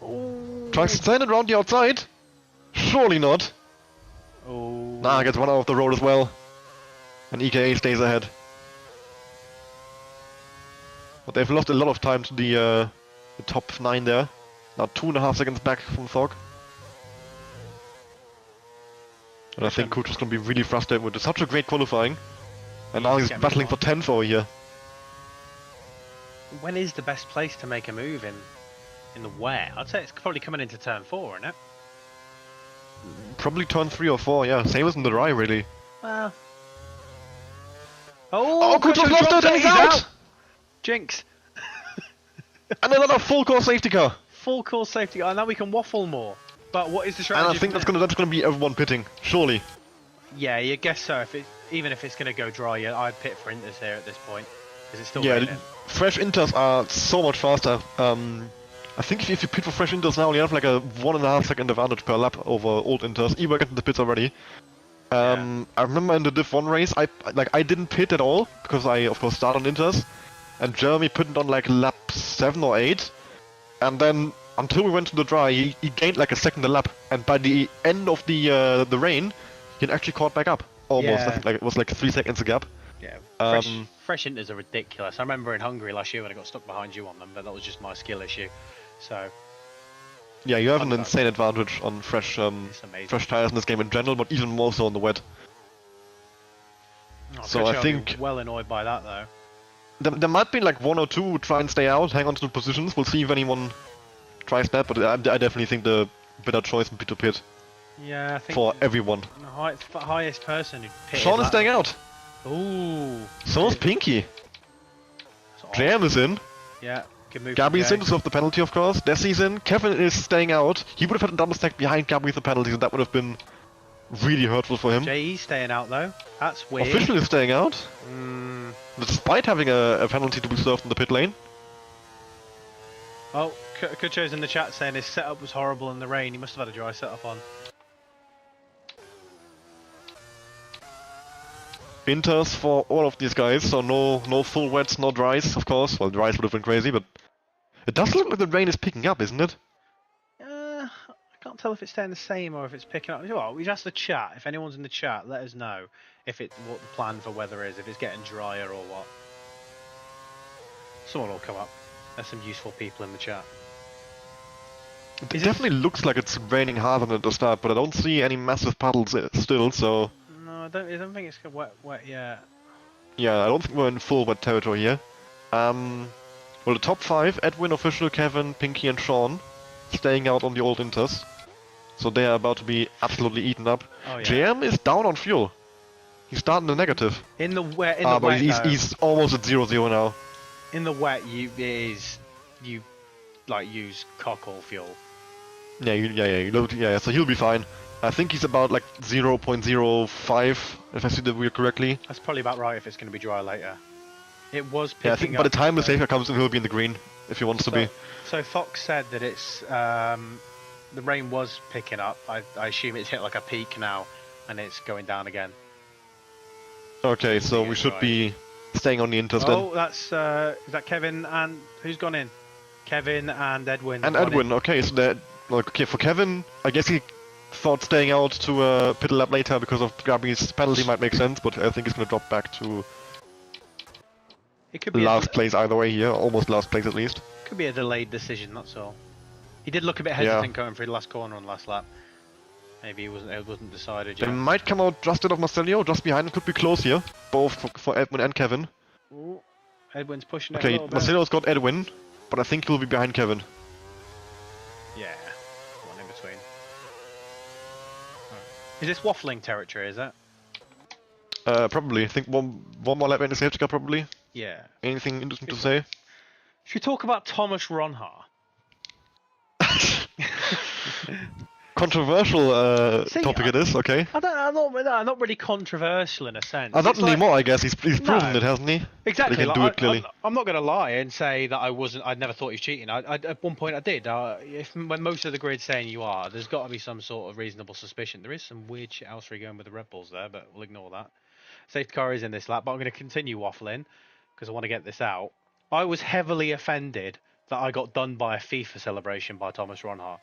Oh. Tries to stand it around the outside. Surely not. Oh. Nah, gets one out of the road as well. And EKA stays ahead. But they've lost a lot of time to the top 9 there. Now 2.5 seconds back from Thog. And I think Kucho's gonna be really frustrated with such a great qualifying. And now he's battling for 10th over here. When is the best place to make a move in the wet? I'd say it's probably coming into turn 4, isn't it? Probably turn 3 or 4, yeah. Same as in the dry, really. Well. Oh, Kucho's lost it and he's out! Jinx. And another full course safety car. Full course safety car. Now we can waffle more. But what is the strategy? And I think that's gonna be everyone pitting, surely. Yeah, you guess so. Even if it's gonna go dry, yeah, I'd pit for Inters here at this point because it's still yeah, raining. Fresh Inters are so much faster. I think if you pit for fresh Inters now, you have like a 1.5 second advantage per lap over old Inters. Ewa got into the pits already. I remember in the Div 1 race, I didn't pit at all because I of course started on Inters, and Jeremy pitted on like lap 7 or 8, and then until we went to the dry, he gained like a second a lap, and by the end of the rain, he had actually caught back up. Almost, Yeah. I think like it was like 3 seconds a gap. Yeah, fresh Inters are ridiculous. I remember in Hungary last year when I got stuck behind you on them, but that was just my skill issue. So Yeah, you have an insane advantage on fresh tires in this game in general, but even more so on the wet. Oh, So I Kucho think- will be well annoyed by that though. There might be like 1 or 2 who try and stay out, hang on to the positions. We'll see if anyone tries that, but I definitely think the better choice would be to pit Yeah, I think for everyone. the highest person who pitted. Sean is staying out. Ooh. So is Pinky. JM is in. Yeah, good move. Gabi's from in, so of the penalty of course. Desi's in. Kevin is staying out. He would have had a double stack behind Gabi with the penalty, and that would have been really hurtful for him. JE's staying out though. That's weird. Officially staying out, Mm. despite having a penalty to be served in the pit lane. Oh, Kucho's in the chat saying his setup was horrible in the rain. He must have had a dry setup on. Inters for all of these guys, so no full wets, no dries, of course. Well, dries would have been crazy, but it does look like the rain is picking up, isn't it? I can't tell if it's staying the same or if it's picking up. Well, we asked the chat. If anyone's in the chat, let us know if what the plan for weather is, if it's getting drier or what. Someone will come up. There's some useful people in the chat. It definitely looks like it's raining harder at the start, but I don't see any massive puddles still, so... No, I don't think it's wet yet. Yeah, I don't think we're in full wet territory here. Well, the top 5, Edwin, Official, Kevin, Pinky and Sean, staying out on the old Inters. So they are about to be absolutely eaten up. Oh, yeah. JM is down on fuel. He's starting the negative. In the wet, but wet, he's almost at 0-0 now. in the wet, you like use cockle fuel. Yeah, so he'll be fine. I think he's about like 0.05, if I see the wheel correctly. That's probably about right if it's going to be dry later. It was picking Yeah, I think by the time the safety car comes in, he'll be in the green, if he wants to be. So Fox said that it's the rain was picking up. I assume it's hit like a peak now, and it's going down again. Okay, so we should be staying on the Inters then. Oh, that's is that Kevin and who's gone in? Kevin and Edwin. And Edwin, okay, so that okay for Kevin, I guess he thought staying out to pit a lap later because of Gabi's penalty might make sense, but I think he's gonna drop back to It could be last place either way here, almost last place at least. Could be a delayed decision. That's all. He did look a bit hesitant going through the last corner on the last lap. Maybe it wasn't decided yet. They might come out just ahead of Marcelio, just behind him, could be close here. Both for Edwin and Kevin. Ooh, Edwin's pushing it a Okay, little bit. Marcelio's got Edwin, but I think he'll be behind Kevin. Yeah, one in between. Is this waffling territory, is that? Probably. I think one more lap in the safety car, probably. Yeah. Anything interesting to say? Should we talk about Thomas Ronhaar? Controversial See, topic it is, okay. I'm not really controversial in a sense. Not It's like- anymore, I guess. He's proven it, hasn't he? Exactly. He can do it clearly. I'm not going to lie and say that I'd never thought he was cheating. At one point I did. When most of the grid's saying you are, there's got to be some sort of reasonable suspicion. There is some weird shit Austria going with the Red Bulls there, but we'll ignore that. Safety car is in this lap, but I'm going to continue waffling because I want to get this out. I was heavily offended that I got done by a FIFA celebration by Thomas Ronhaar.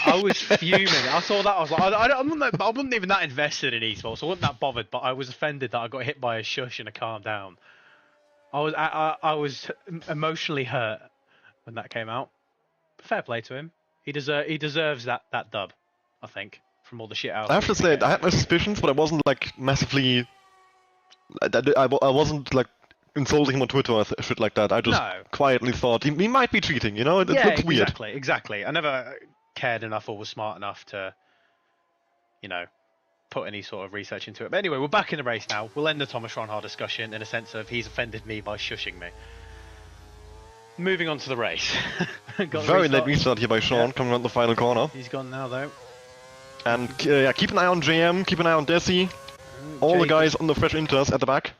I was fuming. I saw that. I was like, I wasn't even that invested in esports. So I wasn't that bothered. But I was offended that I got hit by a shush and a calm down. I was emotionally hurt when that came out. Fair play to him. He deserves that dub. I think from all the shit out. I have to say, I had my suspicions, but I wasn't like massively. I wasn't like insulting him on Twitter or shit like that. I just quietly thought he might be cheating. You know, it looks weird. Exactly. I never cared enough or was smart enough to, put any sort of research into it. But anyway, we're back in the race now. We'll end the Thomas Ronhaar discussion in a sense of he's offended me by shushing me. Moving on to the race. Very late restart here by Sean, coming around the final corner. He's gone now though. And keep an eye on JM, keep an eye on Desi. All the guys on the fresh inters at the back.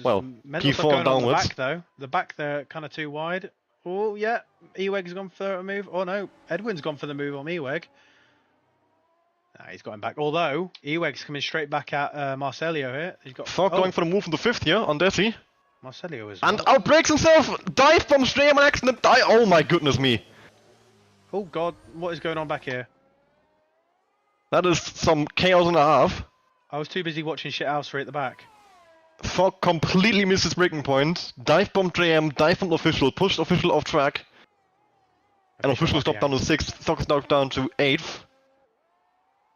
Well, P4 downwards. The back they're kind of too wide. Oh yeah, Eweg's gone for a move. Oh no, Edwin's gone for the move on Eweg. Nah, he's got him back. Although Eweg's coming straight back at Marcelio here. He's got Thought going for the move on the fifth here on Desi. Marcelio is. And outbreaks himself. Dive bomb JM on accident. Oh my goodness me. Oh god, what is going on back here? That is some chaos and a half. I was too busy watching shit else for it at the back. Thog completely missed his breaking point. Dive bombed JM, dive bombed official, pushed official off track. And official stopped down to 6th, Thog's now down to 8th.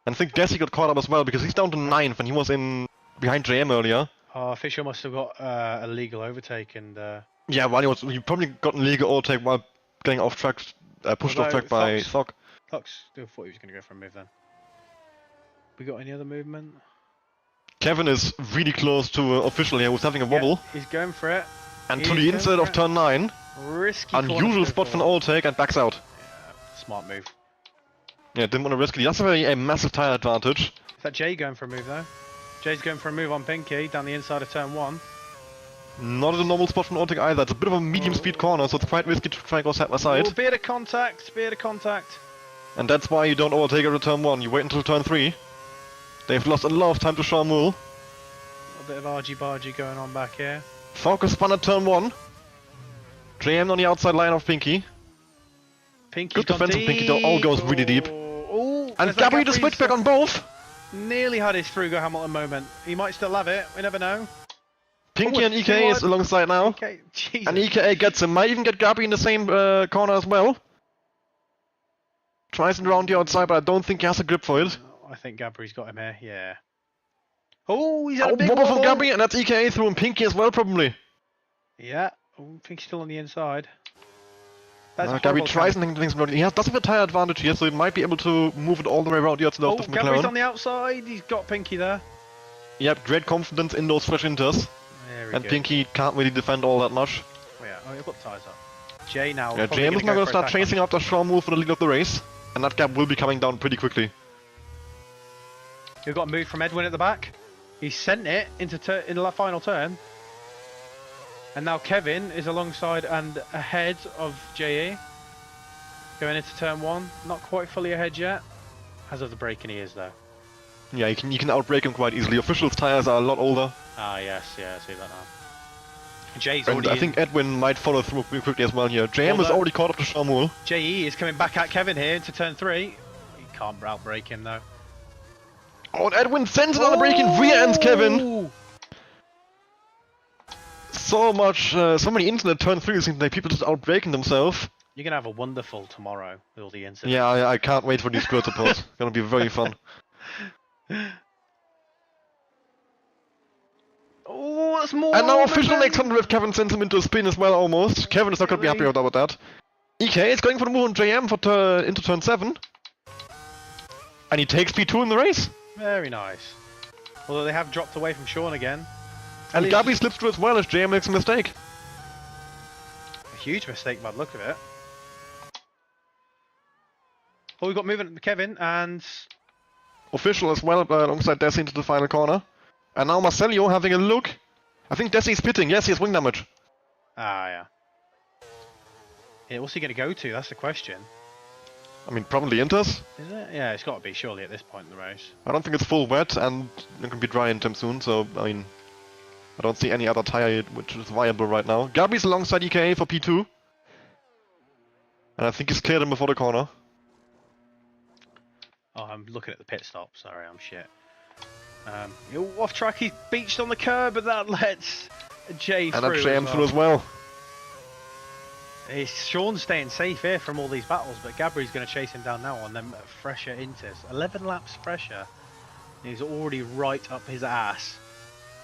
And I think Desi got caught up as well because he's down to 9th and he was in behind JM earlier. Oh, official must have got a legal overtake and... Yeah, well, he probably got an illegal overtake while getting off track, pushed off track by Thog. Thog still thought he was going to go for a move then. We got any other movement? Kevin is really close to official here, who's having a wobble. Yeah, he's going for it. And to the inside of turn 9. Risky. Unusual spot for an overtake and backs out. Yeah, smart move. Yeah, didn't want to risk it. That's a massive tire advantage. Is that Jay going for a move though? Jay's going for a move on Pinky down the inside of turn 1. Not a normal spot for an overtake either. It's a bit of a medium speed corner, so it's quite risky to try and go side by side. Oh, bit of contact, bit of contact. And that's why you don't overtake at turn 1. You wait until turn 3. They've lost a lot of time to Sharmul. A bit of argy-bargy going on back here. Focus spun at turn 1. JM on the outside line of Pinky. Pinky's good defense from Pinky though, all goes really deep. Oh, and Gabby the switchback on both. Nearly had his Frugo Hamilton moment. He might still have it, we never know. Pinky and EK is alongside now. And EKA gets him. Might even get Gabby in the same corner as well. Tries it around the outside, but I don't think he has a grip for it. I think Gabri's got him here, yeah. Oh, he's had a big wobble from Gabby, and that's EKA through and Pinky as well, probably. Yeah, oh, Pinky's still on the inside. Gabby tries and things. He does have a tire advantage here, so he might be able to move it all the way around the outside of the McLaren. Gabri's on the outside, he's got Pinky there. Yep, great confidence in those fresh inters. And Pinky can't really defend all that much. Oh yeah, oh, you've got the tires up. Jay now. Yeah, James is now going to start chasing after Sharmul for the lead of the race. And that gap will be coming down pretty quickly. You've got a move from Edwin at the back. He sent it into in the final turn. And now Kevin is alongside and ahead of JE. Going into turn 1. Not quite fully ahead yet. As of the braking he is though. Yeah, you can outbrake him quite easily. Official's tyres are a lot older. Ah yes, yeah, I see that now. Jay's and I think Edwin might follow through pretty quickly as well here. JM is already caught up to Sharmul. JE is coming back at Kevin here into turn 3. He can't outbrake him though. Oh, and Edwin sends it on the braking, rear ends Kevin. So many internet turn 3 seems like people just outbraking themselves. You're gonna have a wonderful tomorrow with all the incidents. Yeah, I can't wait for these squirt supports. Gonna be very fun. Oh, that's more. And now official movement. next 100, Kevin sends him into a spin as well almost. Kevin is not gonna be happy Really? about that. EK is going for the move on JM for into turn 7. And he takes P2 in the race. Very nice. Although they have dropped away from Sean again. And Gabi slips through as well as JM makes a mistake. A huge mistake by the look of it. Oh, we've got movement Kevin and... Official as well alongside Desi into the final corner. And now Marcelio having a look. I think Desi's pitting. Yes, he has wing damage. Ah, yeah. Yeah, what's he going to go to? That's the question. I mean, probably Inters. Is it? Yeah, it's got to be, surely, at this point in the race. I don't think it's full wet, and it can be dry anytime soon, so, I mean... I don't see any other tire which is viable right now. Gabi's alongside EKA for P2. And I think he's cleared him before the corner. Oh, I'm looking at the pit stop. Sorry, I'm shit. You're off track, he's beached on the curb, and that lets Jay through. And that's JM through as well. Sean's staying safe here from all these battles, but Gabri's going to chase him down now on them fresher Inters. 11 laps fresher. He's already right up his ass.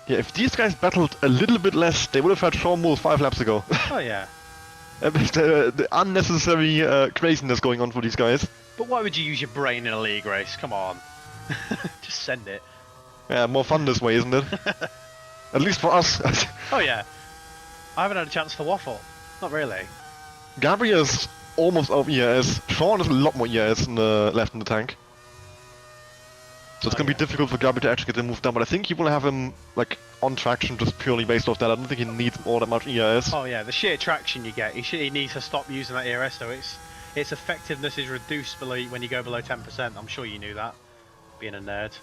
Yeah, if these guys battled a little bit less, they would have had Sean Moore 5 laps ago. Oh yeah. The unnecessary craziness going on for these guys. But why would you use your brain in a league race? Come on. Just send it. Yeah, more fun this way, isn't it? At least for us. Oh yeah. I haven't had a chance to waffle. Not really. Gabri is almost out of ERS. Sean has a lot more ERS left in the tank. So it's gonna be difficult for Gabri to actually get the move done, but I think he will have him like on traction just purely based off that. I don't think he needs all that much ERS. Oh yeah, the sheer traction you get, he needs to stop using that ERS though. Its effectiveness is reduced below when you go below 10%. I'm sure you knew that, being a nerd.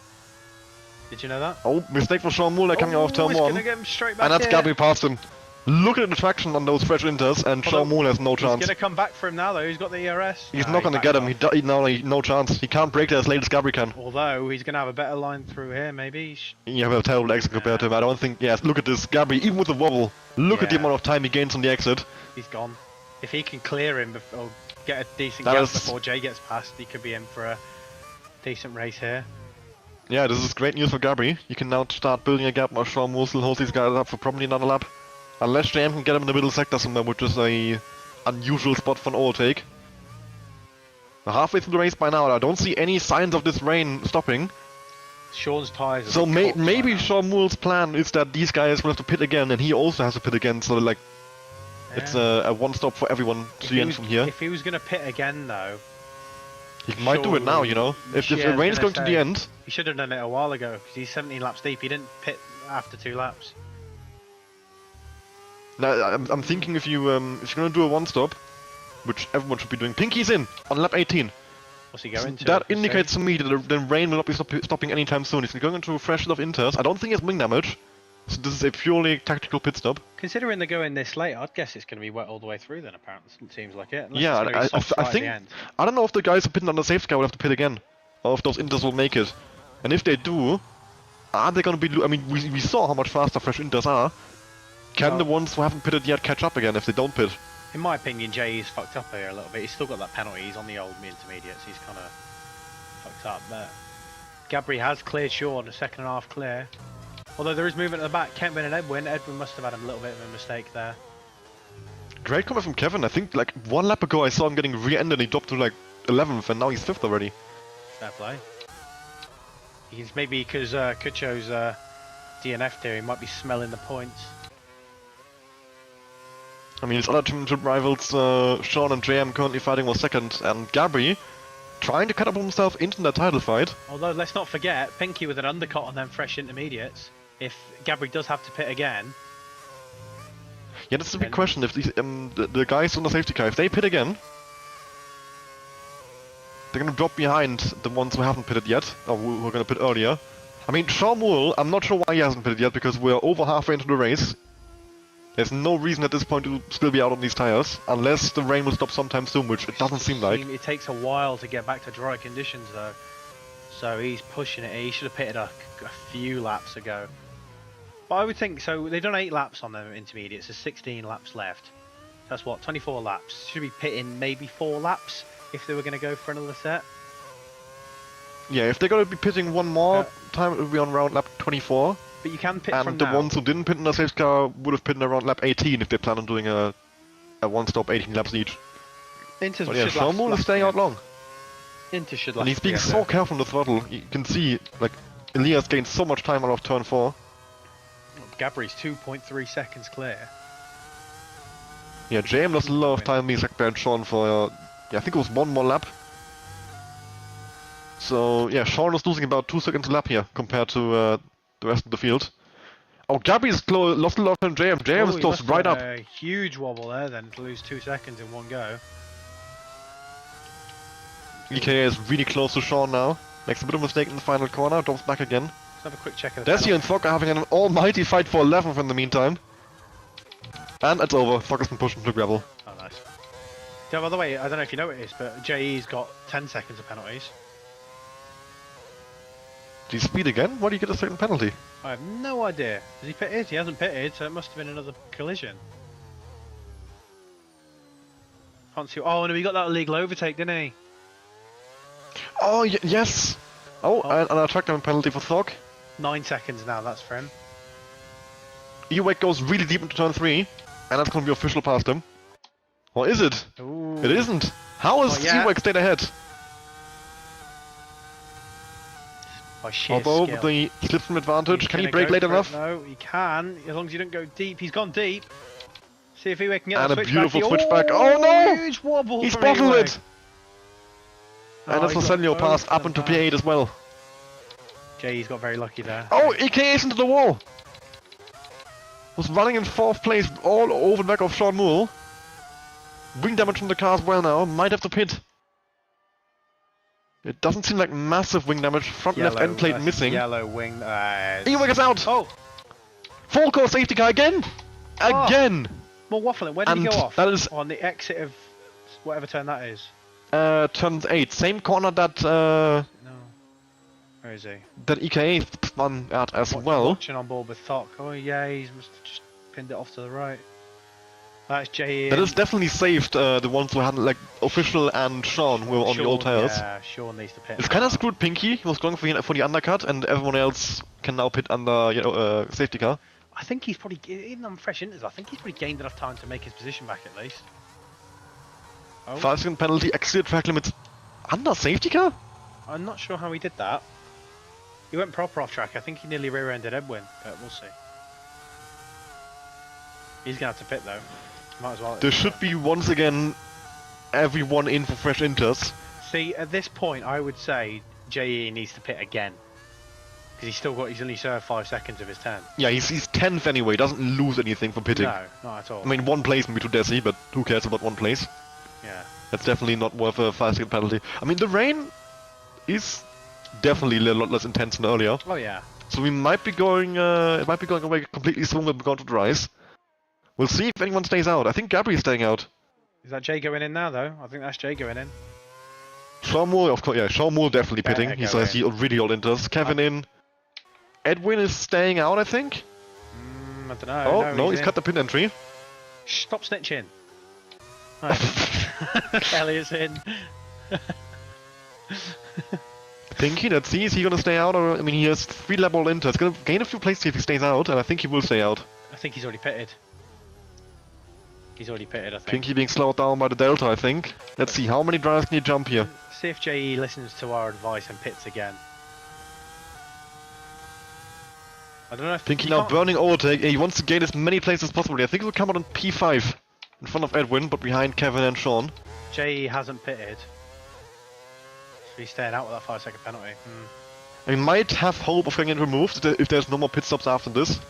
Did you know that? Oh, mistake for Sean Muller coming off turn 1. Gonna get him straight back and that's here. Gabri past him. Look at the traction on those fresh Inters, and Sean Muller has no chance. He's gonna come back for him now though, he's got the ERS. He's not gonna get him, he no chance. He can't break that as late as Gabri can. Although, he's gonna have a better line through here, maybe. You have a terrible exit compared to him. I don't think, yes, look at this, Gabri, even with the wobble, look at the amount of time he gains on the exit. He's gone. If he can clear him or get a decent gap before Jay gets past, he could be in for a decent race here. Yeah, this is great news for Gabri. You can now start building a gap while Sean Moore still holds these guys up for probably another lap. Unless JM can get him in the middle sector somewhere, which is a unusual spot for an overtake. We're halfway through the race by now, and I don't see any signs of this rain stopping. Sean's tyres. So maybe Sean Moore's plan is that these guys will have to pit again, and he also has to pit again. So like, it's a one stop for everyone to the end from here. If he was gonna pit again though, he might do it now. You know, if the rain's going to the end, he should have done it a while ago because he's 17 laps deep. He didn't pit after 2 laps. Now, I'm thinking if you're gonna do a one-stop, which everyone should be doing, Pinky's in on lap 18. What's he going to? That indicates to me that the rain will not be stopping anytime soon. He's going into a fresh lot of Inters. I don't think he has wing damage, so this is a purely tactical pit stop. Considering they're going this late, I'd guess it's going to be wet all the way through then, apparently. It seems like it. Yeah, I think... I don't know if the guys who pitted on the safe sky will have to pit again, or if those Inters will make it. And if they do, are they going to be... I mean, we saw how much faster fresh Inters are. Can the ones who haven't pitted yet catch up again if they don't pit? In my opinion, Jay is fucked up here a little bit. He's still got that penalty. He's on the old intermediates. He's kind of fucked up. But Gabri has cleared Sean, a second and a half clear. Although there is movement at the back. Kentwin and Edwin. Edwin must have had a little bit of a mistake there. Great comment from Kevin. I think like 1 lap ago I saw him getting re-ended and he dropped to like 11th and now he's 5th already. Fair play. He's maybe because Kucho's DNF'd here. He might be smelling the points. I mean, his other championship rivals, Sean and JM, currently fighting for 2nd, and Gabri trying to catapult himself into that title fight. Although, let's not forget, Pinky with an undercut on them fresh intermediates. If Gabri does have to pit again... Yeah, that's a big question. If these, the guys on the safety car, if they pit again, they're gonna drop behind the ones who haven't pitted yet, or who are gonna pit earlier. I mean, Sean Moore, I'm not sure why he hasn't pitted yet, because we're over halfway into the race. There's no reason at this point to still be out on these tires, unless the rain will stop sometime soon, which it doesn't seem like. It takes a while to get back to dry conditions though, so he's pushing it. He should have pitted a few laps ago. But I would think, so they've done 8 laps on the intermediates, there's 16 laps left. That's what, 24 laps. Should be pitting maybe 4 laps if they were going to go for another set. Yeah, if they're gonna be pitting one more time, it will be on round lap 24. But you can pit And from the now. ones who didn't pit in the safety car would have pitted around lap 18 if they plan on doing a one-stop 18 laps each. Inter But yeah, should Sean Moore is staying out long. Inter should last. And he's being so careful on the throttle. You can see, like, Elias gained so much time out of turn 4. Gabri's 2.3 seconds clear. Yeah, JM lost a lot of time being second and Sean for, yeah, I think it was 1 more lap. So, yeah, Sean is losing about 2 seconds a lap here compared to the rest of the field. Oh, Gabri's lost a lot from JM. JM is close right up. A huge wobble there then to lose 2 seconds in one go. EKA is really close to Sean now. Makes a bit of a mistake in the final corner, drops back again. Let's have a quick check of the Desi and Fock are having an almighty fight for 11th in the meantime. And it's over. Fock has been pushed into gravel. Oh, nice. Yeah, by the way, I don't know if you noticed, but JE's got 10 seconds of penalties. Did he speed again? Why do you get a second penalty? I have no idea. Has he pitted? He hasn't pitted, so it must have been another collision. Can't see. Oh, no, he got that illegal overtake, didn't he? Oh, yes! Oh, and an attractive penalty for Thog. 9 seconds now, that's for him. Ewek goes really deep into turn 3, and that's going to be official past him. Or is it? Ooh. It isn't. How has Ewek stayed ahead? By sheer Although skill. the slips from advantage, can he brake late enough? No, he can, as long as you don't go deep. He's gone deep. See if Ewek can get and that a switchback. beautiful switchback. Oh no! Huge wobble. He's from bottled Ewek. it! And that's Rosenio passed up into P8 as well. JE's got very lucky there. Oh, EKA's into the wall! Was running in 4th place all over the back of Sean Moore. Wing damage from the car as well now, might have to pit. It doesn't seem like massive wing damage, front left end plate missing. Yellow wing. Ewek is out! Oh! Full course safety car again! Again! More waffling, where did he go off? That is on the exit of whatever turn that is. turn 8, same corner that No. Where is he? that EKA spun at as well. Watching on board with Thok. Oh yeah, he's must have just pinned it off to the right. That's JE. That has definitely saved the ones who had like Official and Sean who were on the old tires. Yeah, Sean needs to pit. It's kind of screwed Pinky. He was going for the undercut, and everyone else can now pit under safety car. I think he's probably, even on fresh inters, I think he's probably gained enough time to make his position back at least. Oh. 5-second penalty, exit track limits under safety car? I'm not sure how he did that. He went proper off track. I think he nearly rear-ended Edwin, but we'll see. He's going to have to pit though. Might as well. There should be once again everyone in for fresh inters. See, at this point, I would say JE needs to pit again. Because he's only served 5 seconds of his turn. Yeah, he's 10th anyway, doesn't lose anything for pitting. No, not at all. I mean, 1 place maybe to Desi, but who cares about 1 place? Yeah. That's definitely not worth a 5-second penalty. I mean, the rain is definitely a lot less intense than earlier. Oh yeah. So we might be going, it might be going away completely soon when we go to dries. We'll see if anyone stays out. I think Gabri is staying out. Is that Jay going in now though? I think that's Jay going in. Sean Moore, of course, yeah, Sean Moore definitely pitting. He's really old inters. Kevin in. Edwin is staying out, I think. I don't know. Oh, no, he's cut the pin entry. Stop snitching. Right. Elliot's in. Pinky, let's see, is he gonna stay out? Or I mean, he has 3 lap old inters. He's gonna gain a few places if he stays out, and I think he will stay out. I think he's already pitted. He's already pitted, I think. Pinky being slowed down by the Delta, I think. Let's see, how many drivers can you jump here? See if JE listens to our advice and pits again. I don't know if Pinky now burning overtake. He wants to gain as many places as possible. I think he will come out on P5 in front of Edwin, but behind Kevin and Sean. JE hasn't pitted. So he's staying out with that 5-second penalty. I might have hope of getting it removed if there's no more pit stops after this.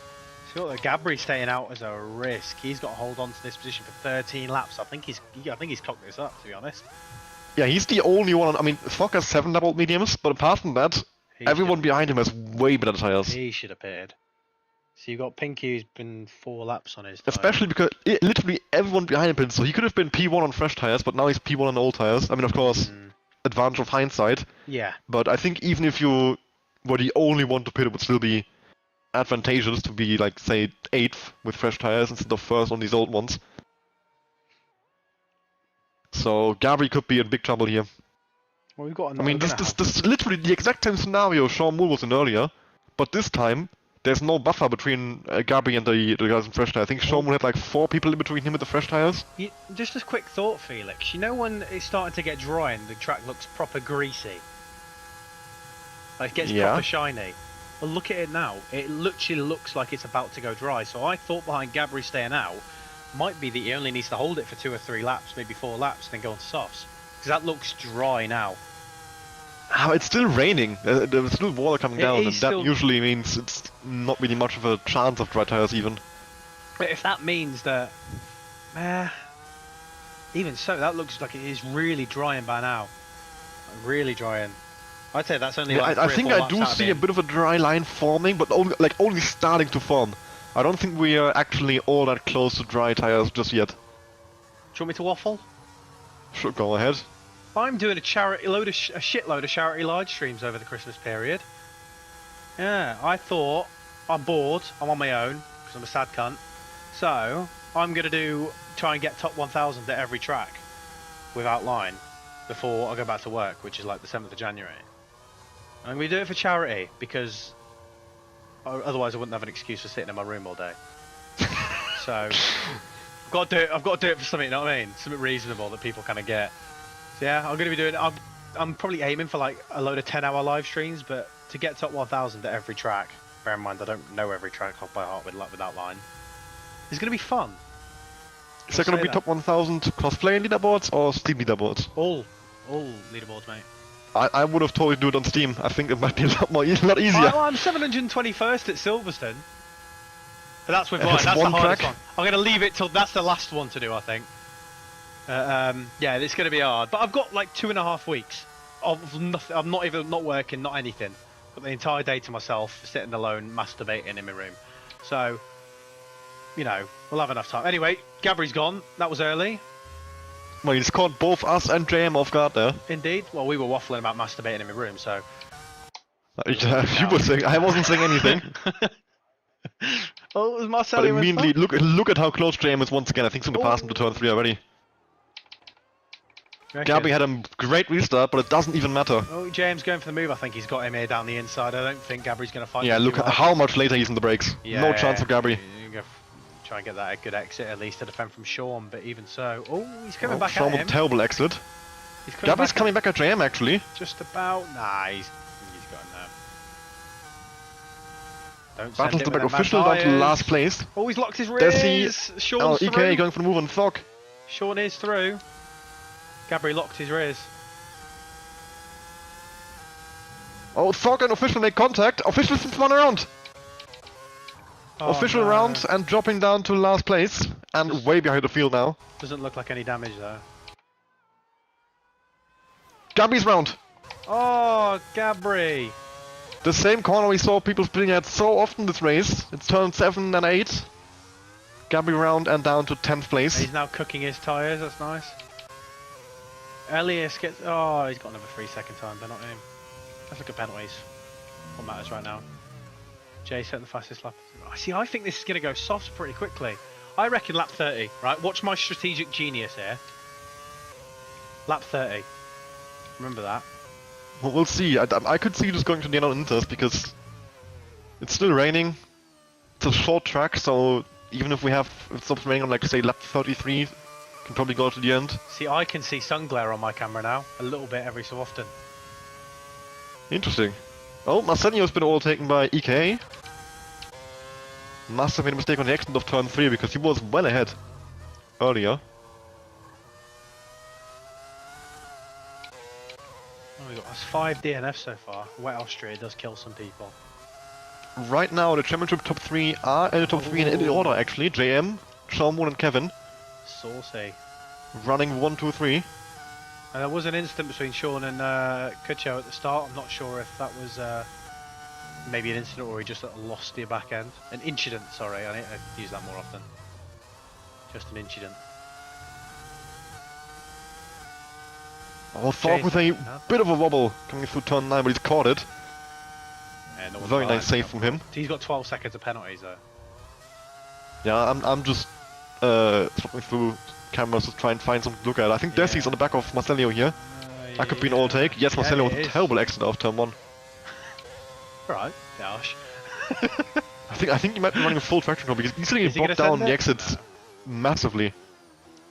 See what Gabri staying out is a risk. He's got to hold on to this position for 13 laps. I think he's cocked this up, to be honest. Yeah, he's the only one. I mean, Fock has 7 lap old mediums, but apart from that, everyone behind him has way better tires. He should have pitted. So you've got Pinky who's been 4 laps on his tire. Especially because literally everyone behind him pitted, so he could have been P1 on fresh tires, but now he's P1 on old tires. I mean, of course, advantage of hindsight. Yeah. But I think even if you were the only one to pit, it would still be advantageous to be, like, say, 8th with fresh tires instead of 1st on these old ones. So Gabri could be in big trouble here. Well, we've got. I mean, this is literally the exact same scenario Sean Moore was in earlier, but this time there's no buffer between Gabri and the guys in fresh tire. I think Sean Moore had like 4 people in between him and the fresh tires. Just a quick thought, Felix. You know when it's starting to get dry and the track looks proper greasy, like it gets proper shiny. Well, look at it now. It literally looks like it's about to go dry. So I thought behind Gabri staying out might be that he only needs to hold it for 2 or 3 laps, maybe 4 laps, then go on to softs. Because that looks dry now. Oh, it's still raining. There's still water coming down, and that usually means it's not really much of a chance of dry tires even. But if that means that, even so, that looks like it is really drying by now. Really drying. I'd say that's only like 3 or 4 I think laps I do see a bit of a dry line forming, but only starting to form. I don't think we are actually all that close to dry tires just yet. Do you want me to waffle? Sure, go ahead. I'm doing a shitload of charity live streams over the Christmas period. Yeah, I thought, I'm bored, I'm on my own, because I'm a sad cunt. So, I'm going to try and get top 1000 at every track, without line, before I go back to work, which is like the 7th of January. And I'm going to do it for charity, because otherwise I wouldn't have an excuse for sitting in my room all day. So, I've got to do it for something, you know what I mean? Something reasonable that people kind of get. So yeah, I'm going to be doing. I'm probably aiming for like a load of 10-hour live streams, but to get top 1000 at every track. Bear in mind, I don't know every track off by heart without line. It's going to be fun. Is that going to be top 1000 cosplay leaderboards or Steam leaderboards? All leaderboards, mate. I would have totally do it on Steam. I think it might be a lot easier. I'm 721st at Silverstone, but that's with line. That's the hardest one. I'm going to leave it till that's the last one to do, I think. Yeah, it's going to be hard, but I've got like 2.5 weeks of nothing. I'm not working, not anything. Got the entire day to myself, sitting alone, masturbating in my room. So, you know, we'll have enough time. Anyway, Gabri's gone. That was early. Well, he's caught both us and JM off guard there. Indeed. Well, we were waffling about masturbating in my room, so. You were saying. I wasn't saying anything. Oh, it was Marcelo. But immediately, look at how close JM is once again. I think he's going to pass him to turn 3 already. Gabby had a great restart, but it doesn't even matter. Oh, James going for the move. I think he's got him here down the inside. I don't think Gabri's going to fight. Yeah, look at how much later he's in the brakes. Yeah, no chance of Gabby. Try and get that a good exit at least to defend from Sean, but even so, he's coming back Sean at him. with a terrible exit. Gabby's coming back at JM actually. Just about. Nah, he's got him there. Don't battles the back official down to last place. Oh, he's locked his rears. Sean's through. EK going for the move on Thog. Sean is through. Gabri locked his rears. Oh, Thog and official make contact. Official since 1 round. Official round and dropping down to last place and way behind the field now. Doesn't look like any damage though. Gabri's round. Oh, Gabri. The same corner we saw people spinning at so often this race. It's turn 7 and 8. Gabri round and down to 10th place. He's now cooking his tyres, that's nice. Elias gets... Oh, he's got another 3-second time penalty. Let's look at penalties. What matters right now? Jay set the fastest lap. See, I think this is going to go soft pretty quickly. I reckon lap 30, right? Watch my strategic genius here. Lap 30. Remember that. Well, we'll see. I could see this going to the end on Inters because it's still raining. It's a short track, so even if it stops raining on like say lap 33, can probably go to the end. See, I can see sun glare on my camera now, a little bit every so often. Interesting. Oh, Marcelio's been overtaken by EK. Must have made a mistake on the exit of turn 3 because he was well ahead earlier. Oh, we got 5 DNFs so far. Wet Austria does kill some people. Right now, the championship top 3 are in the top 3 in any order actually. JM, Sean and Kevin. Saucy. Running 1, 2, 3. There was an incident between Sean and Kucho at the start. I'm not sure if that was maybe an incident or he just lost the back end. An incident, sorry. I need to use that more often. Just an incident. Oh, Thorpe with a bit of a wobble coming through turn 9, but he's caught it. Yeah, no very nice save from him. He's got 12 seconds of penalties though. Yeah, I'm just swapping through cameras to try and find something to look at. I think Desi's Yeah. on the back of Marcelio here. That could be an all take. Yes, Marcelio with it a is. terrible exit off turn 1. Right, gosh. I think he might be running a full traction control because he's going Is to he get bogged gonna down send the it? exits No. massively.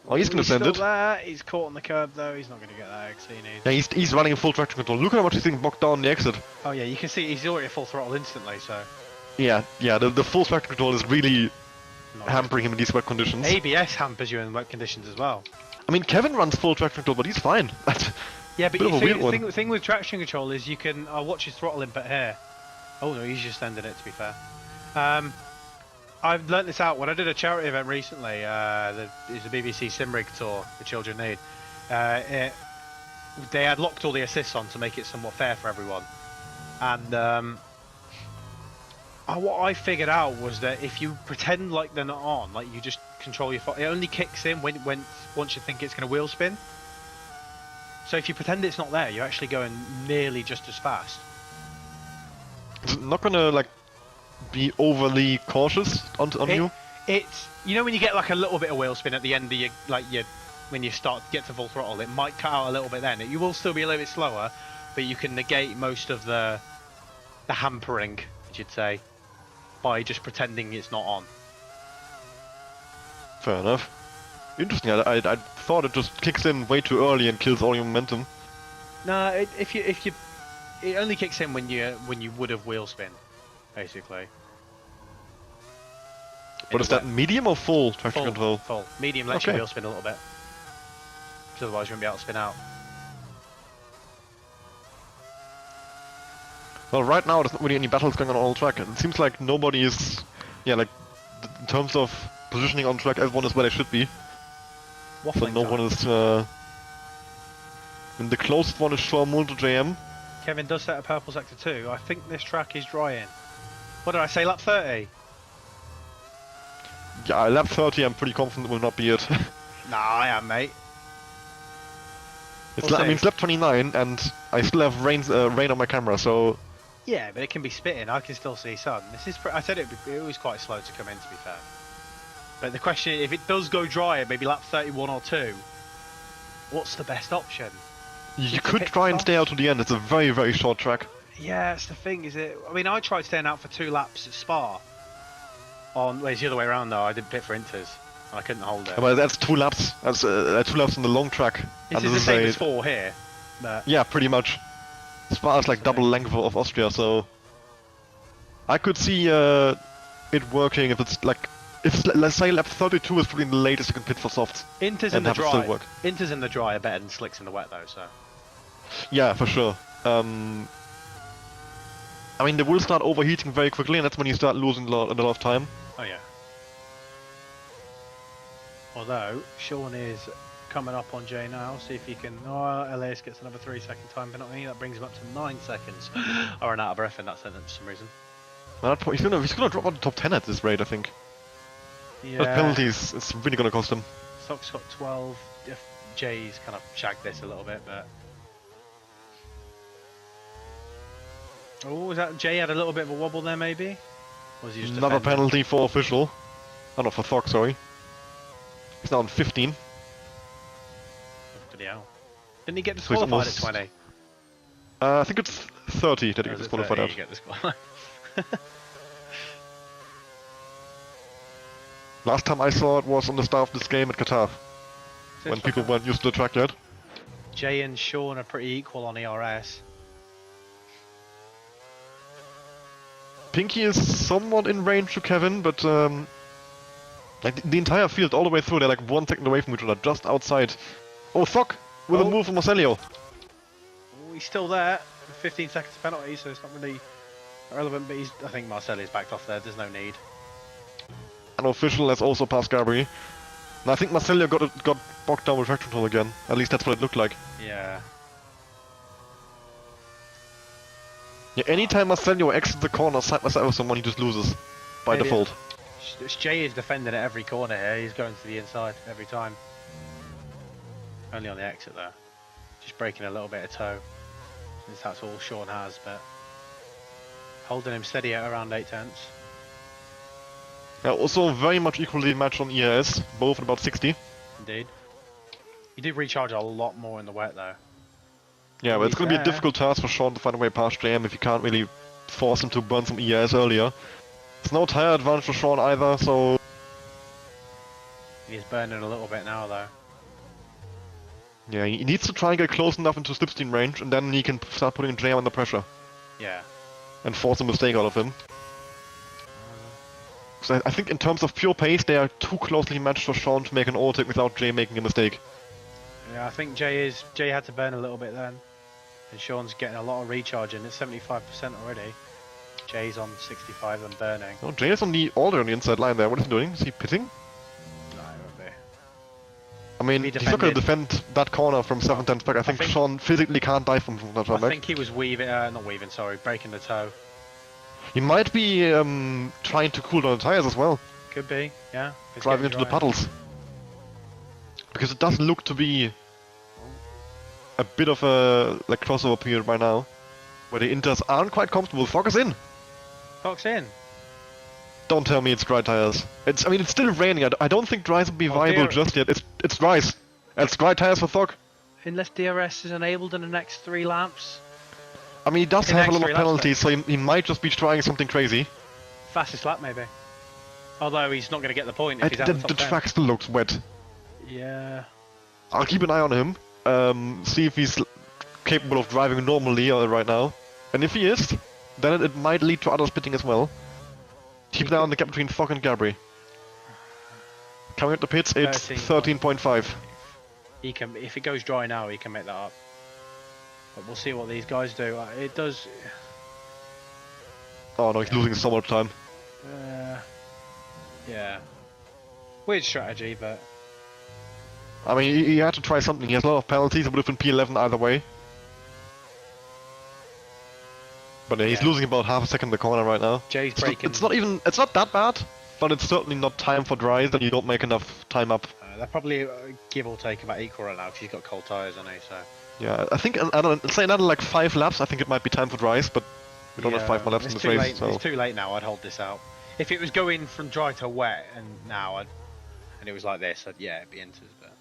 Oh, he's going to send still it. there. He's caught on the curb though. He's not going to get that exit he needs. Yeah, he's running a full traction control. Look at how much he's getting bogged down the exit. Oh yeah, you can see he's already at full throttle instantly. So Yeah, the full traction control is really not hampering him in these wet conditions. good. ABS hampers you in wet conditions as well. I mean, Kevin runs full traction control, but he's fine. Yeah, but Bit of a weird one. the thing with traction control is you can. I'll watch his throttle input here. Oh no, he's just ended it. To be fair, I've learnt this out when I did a charity event recently. It's the BBC Simrig tour the children need. They had locked all the assists on to make it somewhat fair for everyone, and what I figured out was that if you pretend like they're not on, like you just control your it only kicks in once you think it's going to wheel spin. So if you pretend it's not there, you're actually going nearly just as fast. It's not gonna like be overly cautious on you. It's when you get like a little bit of wheel spin at the end of your when you start to get to full throttle, it might cut out a little bit then. You will still be a little bit slower, but you can negate most of the hampering, you'd say, by just pretending it's not on. Fair enough. Interesting. I thought it just kicks in way too early and kills all your momentum. No, it only kicks in when you would have wheel spin, basically. But is that medium or full traction control? Full. Medium lets you wheel spin a little bit. Because otherwise you wouldn't be able to spin out. Well, right now there's not really any battles going on all track. It seems like nobody is, in terms of positioning on track, everyone is where they should be. Waffling so no time. one is. And the closest one is Shormul to JM. Kevin does set a purple sector 2. I think this track is drying. What did I say? Lap 30. Yeah, lap 30. I'm pretty confident will not be it. Nah, I am, mate. It's lap 29, and I still have rain on my camera, so. Yeah, but it can be spitting. I can still see sun. This is. I said it was quite slow to come in, to be fair. But the question, if it does go dry at maybe lap 31 or 2, what's the best option? You could try and stay out to the end. It's a very, very short track. Yeah, that's the thing. I mean, I tried staying out for 2 laps at Spa. It's the other way around though. I did pit for Inters, and I couldn't hold it. But that's 2 laps. That's 2 laps on the long track. This is the same as 4 here. But yeah, pretty much. Spa is like double length of Austria, so I could see it working if it's like. Let's say lap 32 is probably the latest you can pit for softs. Inters in the dry. Inters in the dry are better than slicks in the wet though, so. Yeah, for sure. I mean, they will start overheating very quickly, and that's when you start losing a lot of time. Oh yeah. Although Sean is coming up on Jay now, see if he can. Oh, Elias gets another 3-second time penalty. That brings him up to 9 seconds. I ran out of breath in that sentence for some reason. He's gonna drop out the top 10 at this rate, I think. Yeah. Those penalties, it's really gonna cost him. Stock's got 12. If Jay's kind of shagged this a little bit, but. Oh, was that Jay had a little bit of a wobble there, maybe? Or was he just another defending? penalty for official? Oh, no, for Thok, sorry. He's now on 15. Bloody hell. Didn't he get disqualified at 20? I think it's 30 that he gets disqualified at. You get disqualified. Last time I saw it was on the start of this game at Qatar. When people weren't used to the track yet. Jay and Sean are pretty equal on ERS. Pinky is somewhat in range to Kevin, but like the entire field all the way through, they're like 1 second away from each other, just outside. Oh, Thok with a move from Marcelio. Oh, he's still there. 15 seconds penalty, so it's not really relevant. But I think Marcelio's backed off there. There's no need. An official has also passed Gabri. And I think Marcelio got bogged down with traction control again. At least that's what it looked like. Yeah. Yeah, anytime Marcelio exits the corner side by side with someone, he just loses. By default. Jay is defending at every corner here. He's going to the inside every time. Only on the exit there. Just breaking a little bit of toe. Since that's all Sean has, but holding him steady at around 8/10. Yeah, also very much equally matched on ERS, both at about 60. Indeed. You do recharge a lot more in the wet though. Yeah, but it's gonna be a there. difficult task for Sean to find a way past JM if you can't really force him to burn some ES earlier. There's no tire advantage for Sean either, so... He's burning a little bit now though. Yeah, he needs to try and get close enough into slipstream range, and then he can start putting JM under pressure. Yeah. And force a mistake out of him. So I think in terms of pure pace, they are too closely matched for Sean to make an overtake without Jay making a mistake. Yeah, I think Jay had to burn a little bit then. And Sean's getting a lot of recharge in. It's 75% already. Jay's on 65 and burning. Oh, Jay is on the order on the inside line there. What is he doing? Is he pitting? No, it won't be. I mean, he's not going to defend that corner from 7/10 back. I think Sean physically can't dive from that I back. think he was breaking the toe. He might be trying to cool down the tires as well. Could be, yeah. It's driving into the puddles. Because it does look to be a bit of a crossover period by now, where the Inters aren't quite comfortable. Focus in! Fox in. Don't tell me it's dry tires. I mean, it's still raining. I don't think dries will be viable just yet. It's dries. It's dry tires for Thog. Unless DRS is enabled in the next 3 laps. I mean, he does have a lot of penalties, so he might just be trying something crazy. Fastest lap, maybe. Although he's not going to get the point if he's out of the top 10. The track still looks wet. Yeah. I'll keep an eye on him. See if he's capable of driving normally right now. And if he is, then it might lead to others pitting as well. Keep an eye on the gap between Thog and Gabri. Coming up the pits, it's 13.5. He can, if it goes dry now, he can make that up. But we'll see what these guys do. It does... Oh no, he's losing so much time. Yeah. Weird strategy, but... I mean, he had to try something. He has a lot of penalties. It would have been P11 either way. But yeah, he's losing about half a second in the corner right now. Jay's breaking... It's not that bad, but it's certainly not time for dries, then you don't make enough time up. They're probably give or take about equal right now, because he's got cold tyres on, so... Yeah, I think, let's say another 5 laps, I think it might be time for dries, but we don't have 5 more laps in this race, so... It's too late now, I'd hold this out. If it was going from dry to wet, and now, and it was like this, yeah, it'd be Inters, but...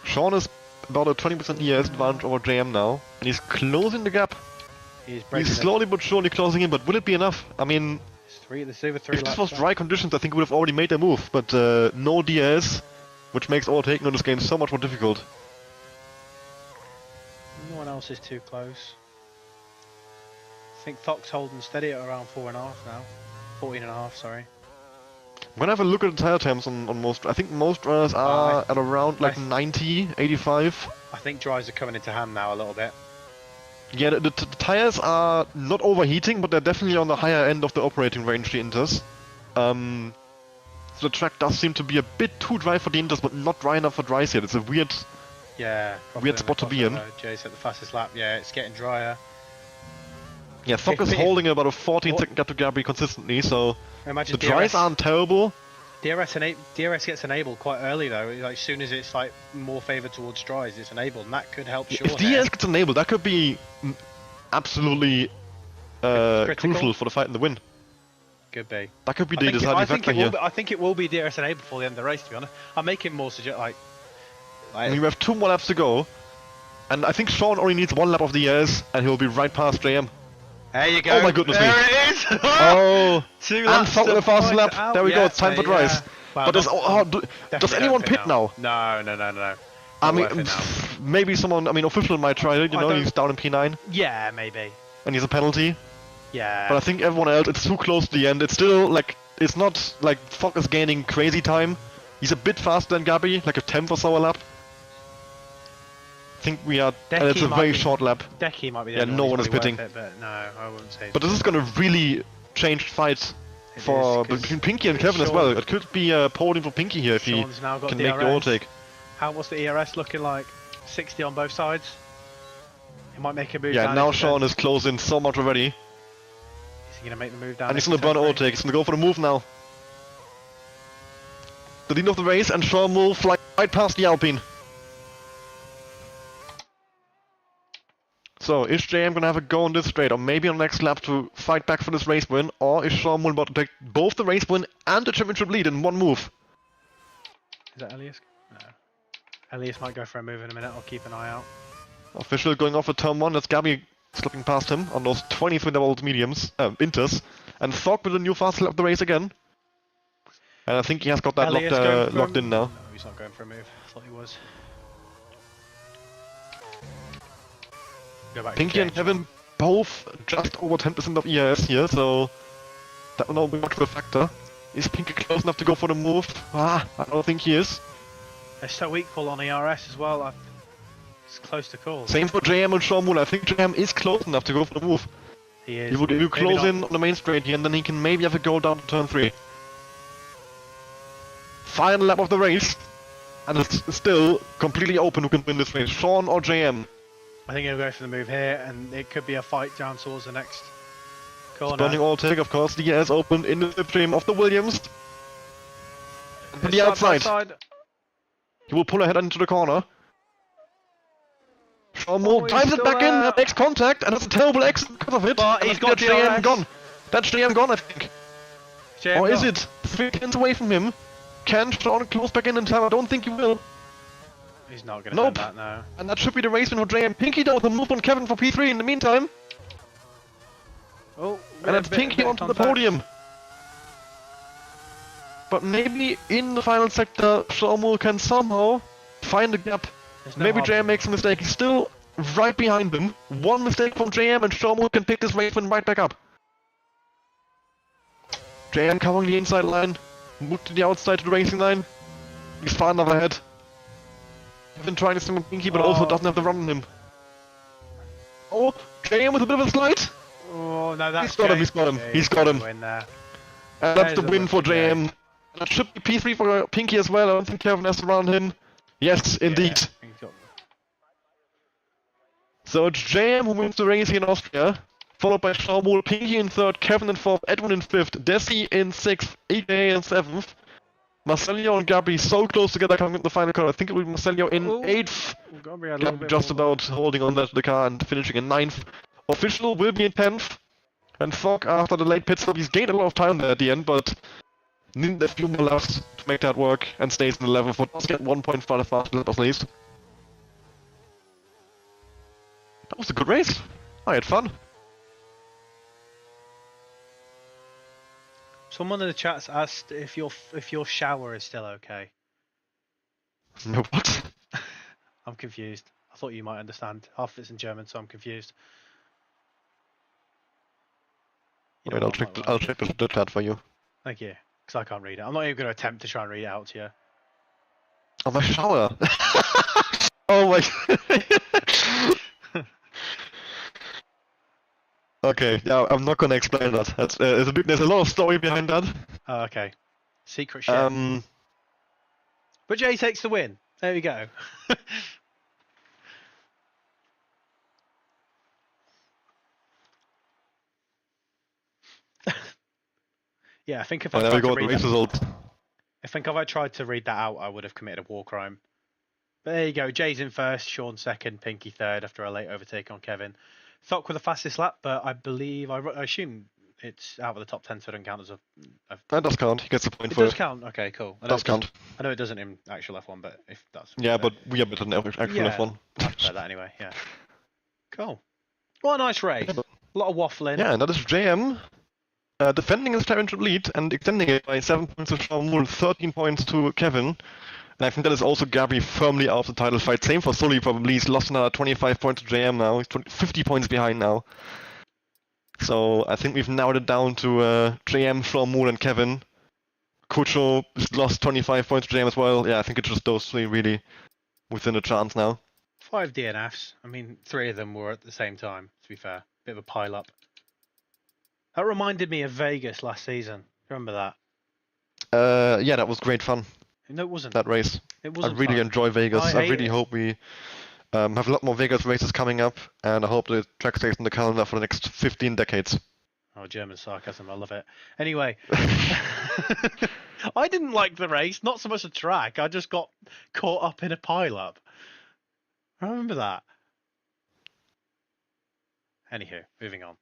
Sean is about a 20% ES advantage over JM now, and he's closing the gap. He's slowly but surely closing in, but will it be enough? I mean... If this was dry conditions, I think we would have already made a move, but no DS, which makes overtaking on this game so much more difficult. No one else is too close. I think Thog's holding steady at around 4.5 now. 14.5, sorry. I'm gonna have a look at the tire temps on most... I think most runners are at around like 90, 85. I think dries are coming into hand now a little bit. Yeah, the tires are not overheating, but they're definitely on the higher end of the operating range, the Inters. So the track does seem to be a bit too dry for the Inters, but not dry enough for dries yet. It's a weird spot to be in. Jay's at the fastest lap. Yeah, it's getting drier. Yeah, Thog is holding about a 14-second gap to Gabri consistently, so imagine the dries aren't terrible. DRS gets enabled quite early though. Like as soon as it's like more favoured towards dries, it's enabled, and that could help. If DRS gets enabled, that could be absolutely crucial for the fight in the win. Could be. That could be the deciding factor here. I think it will be DRS enabled before the end of the race. To be honest, I'm making more like I mean, we have 2 more laps to go, and I think Sean only needs 1 lap of DRS, and he'll be right past JM. There you go. Oh my goodness me. There it is. Oh, 2 laps and Thog in the fast lap. Out. There we go. It's time for dries. Yeah. Well, but does anyone pit now? No. I mean, maybe someone. I mean, official might try it. You know, he's down in P9. Yeah, maybe. And he's a penalty. Yeah. But I think everyone else, it's too close to the end. It's still like it's not like Thog is gaining crazy time. He's a bit faster than Gabri, like a 10th or so a lap. I think we are, and it's a very short lap. Decky might be the yeah, no one is pitting. But no, I wouldn't say. But this is gonna really change fights for between Pinky and Kevin as well. It could be a podium for Pinky here if he can make the overtake. What's the ERS looking like? 60 on both sides. He might make a move. Yeah, now Sean is closing so much already. Is he gonna make the move down? And he's gonna burn overtake. He's gonna go for the move now. The lead of the race, and Sean will fly right past the Alpine. So, is JM gonna have a go on this straight, or maybe on the next lap to fight back for this race win, or is Sean Moore about to take both the race win and the championship lead in one move? Is that Elias? No. Elias might go for a move in a minute. I'll keep an eye out. Official going off at turn 1, that's Gabi slipping past him on those 23-level mediums, inters, and Thog with a new fast lap of the race again. And I think he has got that locked in now. No, he's not going for a move. I thought he was. Go back Pinky and Kevin both just over 10% of ERS here, so that will not be much of a factor. Is Pinky close enough to go for the move? I don't think he is. They're so equal on ERS as well. It's close to call. Same for JM and Sean Moore. I think JM is close enough to go for the move. He is. He would close in on the main straight here, and then he can maybe have a go down to turn 3. Final lap of the race, and it's still completely open who can win this race, Sean or JM. I think he'll go for the move here, and it could be a fight down towards the next corner. Spawning all take, of course, the is open in the slipstream of the Williams. To the outside. He will pull ahead into the corner. Sean Moore dives it back in and makes contact, and it's a terrible exit because of it. But he's got JM gone. That's JM gone, I think. JM or is it 3 tenths away from him? Can Sean close back in time? I don't think he will. He's not going to do that now. And that should be the race win for JM. Pinky down with a move on Kevin for P3 in the meantime. Oh, and it's Pinky onto the podium. But maybe in the final sector, Sean Moore can somehow find a gap. Maybe JM makes a mistake. He's still right behind them. One mistake from JM and Sean Moore can pick this race win right back up. JM covering the inside line. Move to the outside to the racing line. He's far enough ahead. He's been trying to swim with Pinky, but also doesn't have the run on him. Oh, JM with a bit of a slide. Oh, no, that's He's got him. He's got him. And that's the win for JM. And that should be P3 for Pinky as well. I don't think Kevin has to run him. Yes, indeed. So it's JM who wins the race here in Austria, followed by Sean Moore, Pinky in 3rd, Kevin in 4th, Edwin in 5th, Desi in 6th, EK in 7th, Marcelio and Gabi so close together coming in the final car. I think it will be Marcelio in 8th, Gabi just about holding on to the car and finishing in 9th. Official will be in 10th, and Thog after the late pit stop, he's gained a lot of time there at the end, but needed a few more laps to make that work and stays in the 11th, but does get 1 point for the fast lap at least. That was a good race. I had fun. Someone in the chat's asked if your shower is still okay. No, what? I'm confused. I thought you might understand. Half of it's in German, so I'm confused. Wait, I'll check the chat for you. Thank you, because I can't read it. I'm not even going to attempt to try and read it out to you. Oh, my shower! Oh my... Okay, yeah, I'm not gonna explain that. There's a lot of story behind that. Oh, okay. Secret shit. But Jay takes the win. There we go. Yeah, I think if I tried to read that, I think if I tried to read that out, I would have committed a war crime. But there you go. Jay's in 1st, Sean 2nd, Pinky 3rd after a late overtake on Kevin. Thok with the fastest lap, but I believe, I assume it's out of the top 10, so it doesn't count as a... That does count, he gets a point for it. It does count, okay, cool. It does count. I know it doesn't in actual F1, but if that's... Yeah, but we are better than actual F1. I prefer that anyway, yeah. Cool. What a nice race. A lot of waffling. Yeah, and that is JM defending his championship lead and extending it by 7 points to Sean Moore, 13 points to Kevin. And I think that is also Gabi firmly out of the title fight. Same for Sully probably. He's lost another 25 points to JM now. He's 50 points behind now. So I think we've narrowed it down to JM, Sean Moore and Kevin. Kucho has lost 25 points to JM as well. Yeah, I think it's just those 3 really within a chance now. 5 DNFs. I mean, 3 of them were at the same time, to be fair. Bit of a pile-up. That reminded me of Vegas last season. Remember that? Yeah, that was great fun. No, it wasn't. That race. It wasn't. I really enjoy Vegas. I really hope we have a lot more Vegas races coming up, and I hope the track stays in the calendar for the next 15 decades. Oh, German sarcasm, I love it. Anyway, I didn't like the race, not so much the track. I just got caught up in a pile-up. I remember that. Anywho, moving on.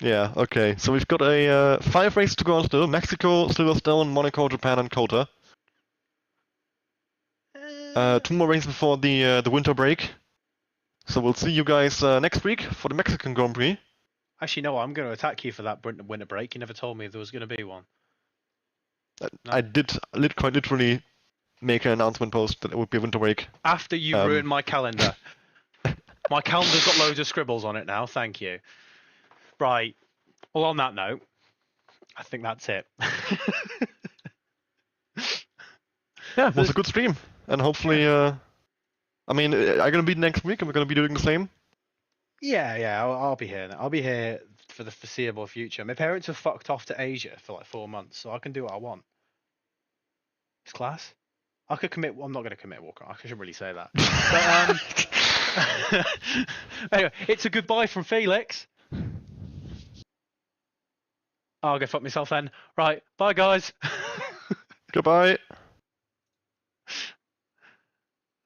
Yeah, okay. So we've got a 5 races to go on still. Mexico, Silverstone, Monaco, Japan, and Kota. 2 more races before the winter break. So we'll see you guys next week for the Mexican Grand Prix. Actually, no, I'm going to attack you for that winter break. You never told me there was going to be one. No. I did quite literally make an announcement post that it would be a winter break. After you ruined my calendar. My calendar's got loads of scribbles on it now, thank you. Right. Well, on that note, I think that's it. Yeah, it was a good stream. And hopefully, I mean, I'm going to be next week and we're going to be doing the same. Yeah, I'll be here. I'll be here for the foreseeable future. My parents have fucked off to Asia for like 4 months, so I can do what I want. It's class. I could commit. I'm not going to commit walk on. I shouldn't really say that. But anyway, it's a goodbye from Felix. I'll go fuck myself then. Right, bye guys. Goodbye.